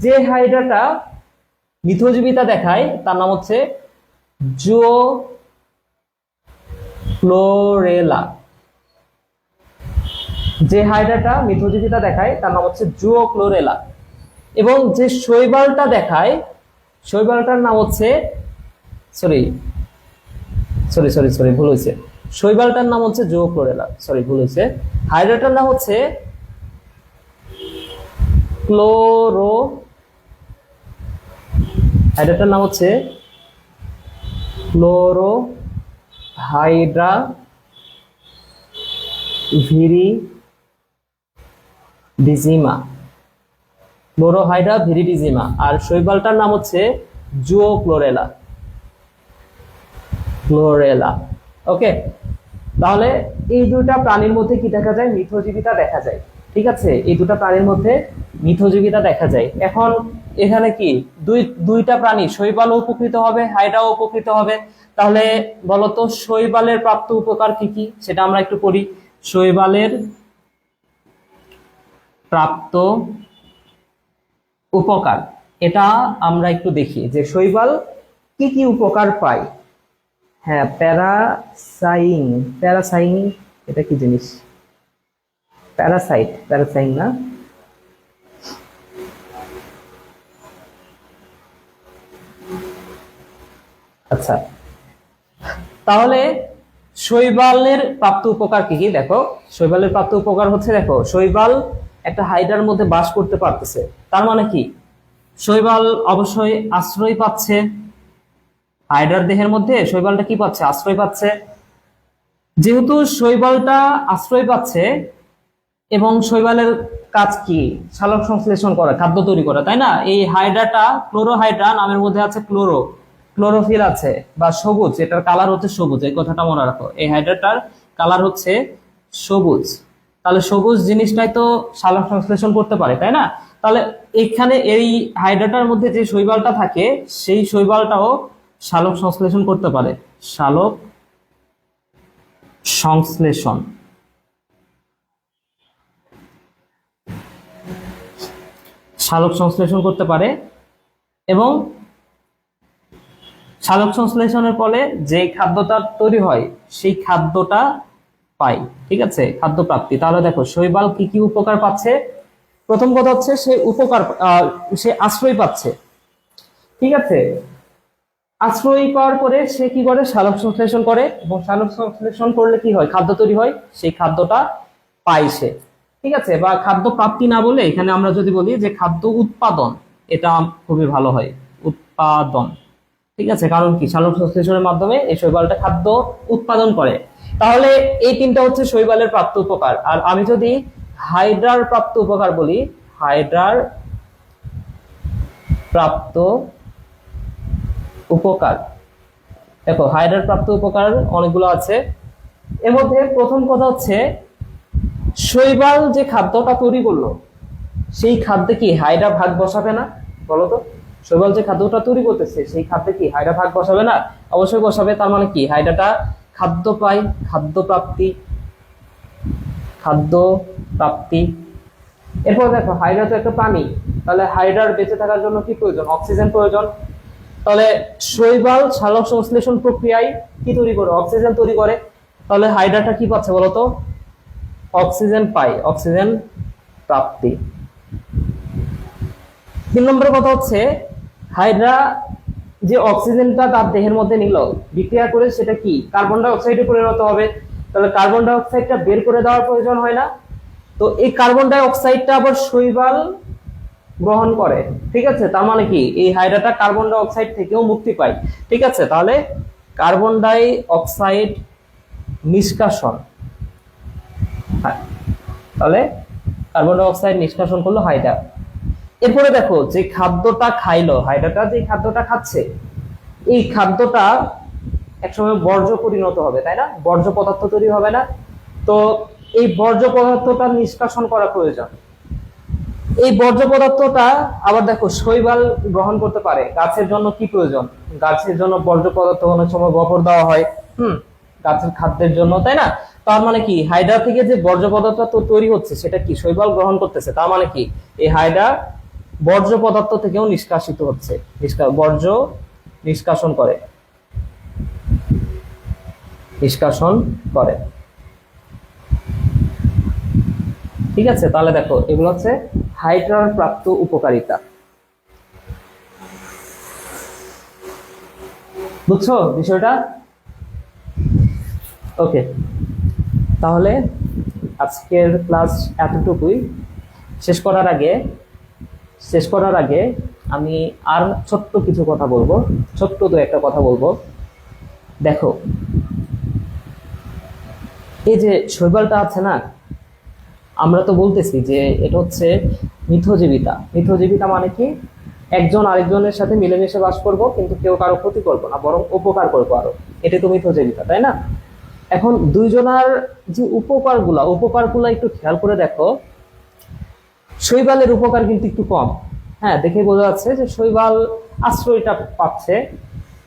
যে হাইড্রাটা মিথজীবিতা দেখায় তার নাম হচ্ছে জুওক্লোরেলা। যে হাইড্রাটা মিথজীবিতা দেখায় তার নাম হচ্ছে জুওক্লোরেলা। এবং যে শৈবালটা দেখায়, শৈবালটার নাম হচ্ছে, সরি সরি সরি সরি ভুল হয়েছে, শৈবালটার নাম হচ্ছে জুওক্লোরেলা, সরি ভুল হয়েছে। হাইড্রাটার নাম হচ্ছে ক্লোরো, হাইড্রাটার নাম হচ্ছে ক্লোরো হাইড্রা ভিরিডিজিমা, ক্লোরোহাইড্রা ভিরিডিজিমা। আর শৈবালটার নাম হচ্ছে জুওক্লোরেলা, ক্লোরেলা। ওকে, তাহলে এই দুটা প্রাণীর মধ্যে কি দেখা যায়? মিথজীবিতা দেখা যায়। ঠিক আছে, এই দুটা প্রাণীর মধ্যে মিথজীবিতা দেখা যায়। এখন এখানে কি দুইটা প্রাণী, শৈবালও উপকৃত হবে, হাইড্রাও উপকৃত হবে। তাহলে বলতো শৈবালের প্রাপ্ত উপকার কি কি, সেটা আমরা একটু পড়ি। শৈবালের প্রাপ্ত উপকার, এটা আমরা একটু দেখি যে শৈবাল কি কি উপকার পায়। হ্যাঁ, প্যারাসাইন, প্যারাসাইন এটা কি জিনিস? প্যারাসাইট, প্যারাসাইন না, আচ্ছা। তাহলে শৈবালের প্রাপ্ত উপকার কি কি দেখো। শৈবালের প্রাপ্ত উপকার হচ্ছে, দেখো শৈবাল একটা হাইড্রার মধ্যে বাস করতে পারতেছে, তার মানে কি শৈবাল অবশ্যই আশ্রয় পাচ্ছে। হাইড্রার দেহের মধ্যে শৈবালটা কি পাচ্ছে? আশ্রয় পাচ্ছে। যেহেতু শৈবালটা আশ্রয় পাচ্ছে এবং শৈবালের কাজ কি? সালোক সংশ্লেষণ করা, খাদ্য তৈরি করা, তাই না? এই হাইড্রাটা, ক্লোরোহাইড্রা নামের মধ্যে আছে ক্লোরো, ক্লোরোফিল আছে বা সবুজ, এটার কালার হচ্ছে সবুজ, এই কথাটা মনে রাখো। এই হাইড্রাটার কালার হচ্ছে সবুজ। তাহলে সবুজ জিনিসটাই তো সালোক সংশ্লেষণ করতে পারে, তাই না? তাহলে এখানে এই হাইড্রাটার মধ্যে যে শৈবালটা থাকে, সেই শৈবালটাও সালোক সংশ্লেষণ করতে পারে। সালোক সংশ্লেষণ, সালোক সংশ্লেষণ করতে পারে এবং সালোক সংশ্লেষণের ফলে যে খাদ্যটা তৈরি হয় সেই খাদ্যটা পাই। ঠিক আছে, খাদ্য প্রাপ্তি। তাহলে দেখো শৈবাল কি কি উপকার পাচ্ছে। প্রথম কথা হচ্ছে সে উপকার, সে আশ্রয় পাচ্ছে। ঠিক আছে, আশ্রয় পাওয়ার পরে সে কি করে? সালোক সংশ্লেষণ করে, এবং সালোক সংশ্লেষণ করলে কি হয়? খাদ্য তৈরি হয়, সেই খাদ্যটা পায় সে। ঠিক আছে, বা খাদ্য প্রাপ্তি না বলে এখানে আমরা যদি বলি যে খাদ্য উৎপাদন, এটা খুবই ভালো হয়, উৎপাদন। ঠিক আছে, কারণ কি সালোক সংশ্লেষণের মাধ্যমে এই শৈবালটা খাদ্য উৎপাদন করে। তাহলে এই তিনটা হচ্ছে শৈবালের প্রাপ্ত উপকার। আর আমি যদি হাইড্রার প্রাপ্ত উপকার বলি, হাইড্রার প্রাপ্ত উপকার, দেখো হাইড্রার প্রাপ্ত উপকার অনেকগুলো আছে। এর মধ্যে প্রথম কথা হচ্ছে শৈবাল যে খাদ্যটা তৈরি করলো সেই খাদ্যে কি হাইড্রা ভাগ বসাবে না? বলতো, শৈবাল যে খাদ্যটা তৈরি করতেছে সেই খাদ্যে কি হাইড্রা ভাগ বসাবে না? অবশ্যই বসাবে। তার মানে কি হাইড্রাটা খাদ্য পায়, খাদ্য প্রাপ্তি, খাদ্য প্রাপ্তি। এরপর দেখো হাইড্রা তো একটা প্রাণী, তাহলে হাইড্রার বেঁচে থাকার জন্য কি প্রয়োজন? অক্সিজেন প্রয়োজন। তাহলে শৈবাল সালোক সংশ্লেষণ প্রক্রিয়ায় কি তৈরি করে? অক্সিজেন তৈরি করে। তাহলে হাইড্রাটা কি পাচ্ছে বলতো? অক্সিজেন পায়, অক্সিজেন প্রাপ্তি। 3 নম্বরের কথা হচ্ছে হাইড্রা যে অক্সিজেনটা তার দেহের মধ্যে নিল, বিক্রিয়া করে সেটা কি কার্বন ডাই অক্সাইডে পরিণত হবে। তাহলে কার্বন ডাই অক্সাইডটা বের করে দেওয়ার প্রয়োজন হয় না? তো এই কার্বন ডাই অক্সাইডটা আবার শৈবাল গ্রহণ করে। ঠিক আছে, তার মানে কি এই হাইড্রাটা কার্বন ডাই অক্সাইড থেকেও মুক্তি পায়। ঠিক আছে, তাহলে কার্বন ডাই অক্সাইড নিষ্কাশন, তাহলে কার্বন ডাই অক্সাইড নিষ্কাশন করলো হাইড্রা। এরপরে দেখো যে খাদ্যটা খাইলো, হাইড্রাটা যে খাদ্যটা খাচ্ছে এই খাদ্যটা একসময় বর্জ্য পরিণত হবে, তাই না? বর্জ্য পদার্থ তৈরি হবে না? তো এই বর্জ্য পদার্থটা নিষ্কাশন করা প্রয়োজন। এই বর্জ্য পদার্থটা আবার দেখো শৈবাল গ্রহণ করতে পারে। গাছের জন্য কি প্রয়োজন? গাছের জন্য বর্জ্য পদার্থ অনেক সময় গোবর দেওয়া হয়, গাছের খাদ্যের জন্য, তাই না? তার মানে কি হাইড্রা থেকে যে বর্জ্য পদার্থ তৈরি হচ্ছে সেটা কি শৈবাল গ্রহণ করতেছে। তার মানে কি এই হাইড্রা বর্জ্য পদার্থ থেকেও নিষ্কাশিত হচ্ছে, বর্জ্য নিষ্কাশন করে, নিষ্কাশন করে। ঠিক আছে, তাহলে দেখো এগুলো হচ্ছে হাইড্রার প্রাপ্ত উপকারিতা। বুঝছো বিষয়টা? ওকে, তাহলে আজকের ক্লাস এতটুকুই। শেষ করার আগে আমি আর ছোট্ট কিছু কথা বলবো, ছোট্ট তো একটা কথা বলবো। দেখো এই যে শৈবালটা আছে না, আমরা তো বলতেছি যে এটা হচ্ছে মিথজীবিতা। মিথজীবিতা মানে কি? একজন আরেকজনের সাথে মিলেমিশে বাস করব, কিন্তু কেউ কারো ক্ষতি করবো না, বরং উপকার করবো আরো। এটা তো মিথজীবিতা, তাই না? এখন দুইজনার যে উপকারগুলা একটু খেয়াল করে দেখো। শৈবালের উপকার কিন্তু একটু কম। হ্যাঁ, দেখে বোঝা যাচ্ছে যে শৈবাল আশ্রয়টা পাচ্ছে,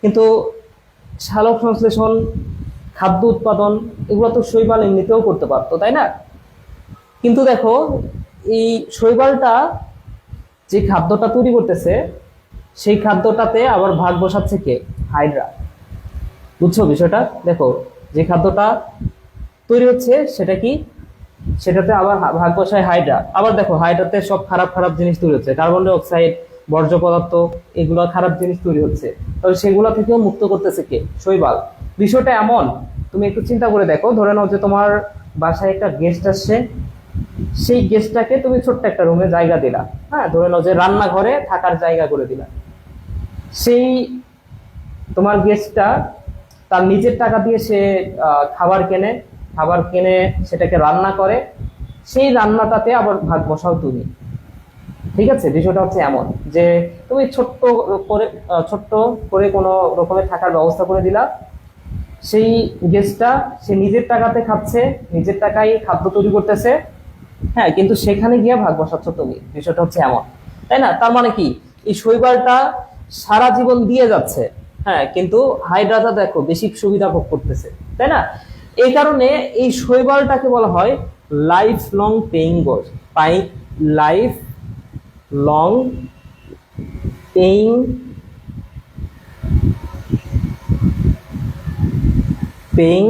কিন্তু সালোক সংশ্লেষণ, খাদ্য উৎপাদন এগুলো তো শৈবাল এমনিতেও করতে পারতো, তাই না? কিন্তু দেখো এই শৈবালটা যে খাদ্যটা তৈরি করতেছে সেই খাদ্যটাতে আবার ভাগ বসাচ্ছে কে? হাইড্রা। বুঝছো বিষয়টা? দেখো যে খাদ্যটা তৈরি হচ্ছে সেটা কি, সেটাতে আবার ভাগ বসায় হাইড্রা। আবার দেখো হাইড্রাতে সব খারাপ খারাপ জিনিস তৈরি হচ্ছে, কার্বন ডাই অক্সাইড, বর্জ্য পদার্থ, এগুলো খারাপ জিনিস তৈরি হচ্ছে। তাহলে সেগুলো থেকেও মুক্ত করতেছে কে? শৈবাল। বিষয়টা এমন, তুমি একটু চিন্তা করে দেখো। ধরে নাও যে তোমার বাসায় একটা গেস্ট আসছে, সেই গেস্টটাকে তুমি ছোট্ট একটা রুমে জায়গা দিলা। হ্যাঁ, ধরে নাও যে রান্নাঘরে থাকার জায়গা করে দিলা। সেই তোমার গেস্টটা তার নিজের টাকা দিয়ে সে খাবার কিনে সেটাকে রান্না করে, সেই রান্নাটাতে আবার ভাগ বসাও তুমি। ঠিক আছে, বিষয়টা হচ্ছে এমন যে তুমি ছোট্ট করে কোনো রকমের থাকার ব্যবস্থা করে দিলা। সেই গেস্টটা সে নিজের টাকাতে খাচ্ছে, নিজের টাকায় খাদ্য তৈরি করতেছে। হ্যাঁ, কিন্তু সেখানে গিয়ে ভাগ বসাচ্ছ তুমি। বিষয়টা হচ্ছে এমন, তাই না? তার মানে কি এই শৈবালটা সারা জীবন দিয়ে যাচ্ছে, হ্যাঁ, কিন্তু হাইড্রাটা দেখো বেশি সুবিধা ভোগ করতেছে, তাই না? এই কারণে এই শৈবালটাকে বলা হয় life long paying life long paying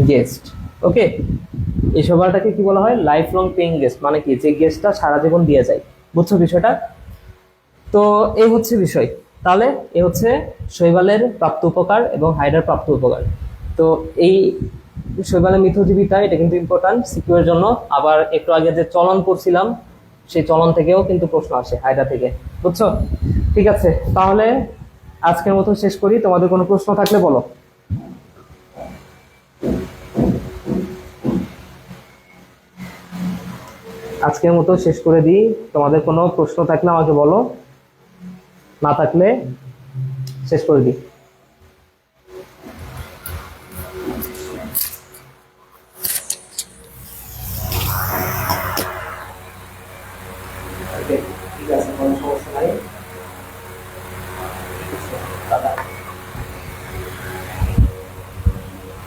guest. Okay, এই শৈবালটাকে কি বলা হয়? Life long paying guest. মানে কি যে গেস্টটা সারা জীবন দিয়ে যায়। বুঝছো বিষয়টা? তো এই হচ্ছে বিষয়। তাহলে এই হচ্ছে শৈবালের প্রাপ্ত উপকার এবং হাইড্রার প্রাপ্ত উপকার। তো এই শৈবালের মিথজীবিতা এটা কিন্তু ইম্পর্টেন্ট সিকিউ এর জন্য। আবার একটু আগে যে চলন করছিলাম সেই চলন থেকেও কিন্তু প্রশ্ন আসে, হাইড্রা থেকে। বুঝছো? ঠিক আছে, তাহলে আজকের মতো শেষ করি। তোমাদের কোনো প্রশ্ন থাকলে বলো। আজকের মতো শেষ করে দিই। তোমাদের কোনো প্রশ্ন থাকলে আমাকে বলো, না থাকলে শেষ করে দিই।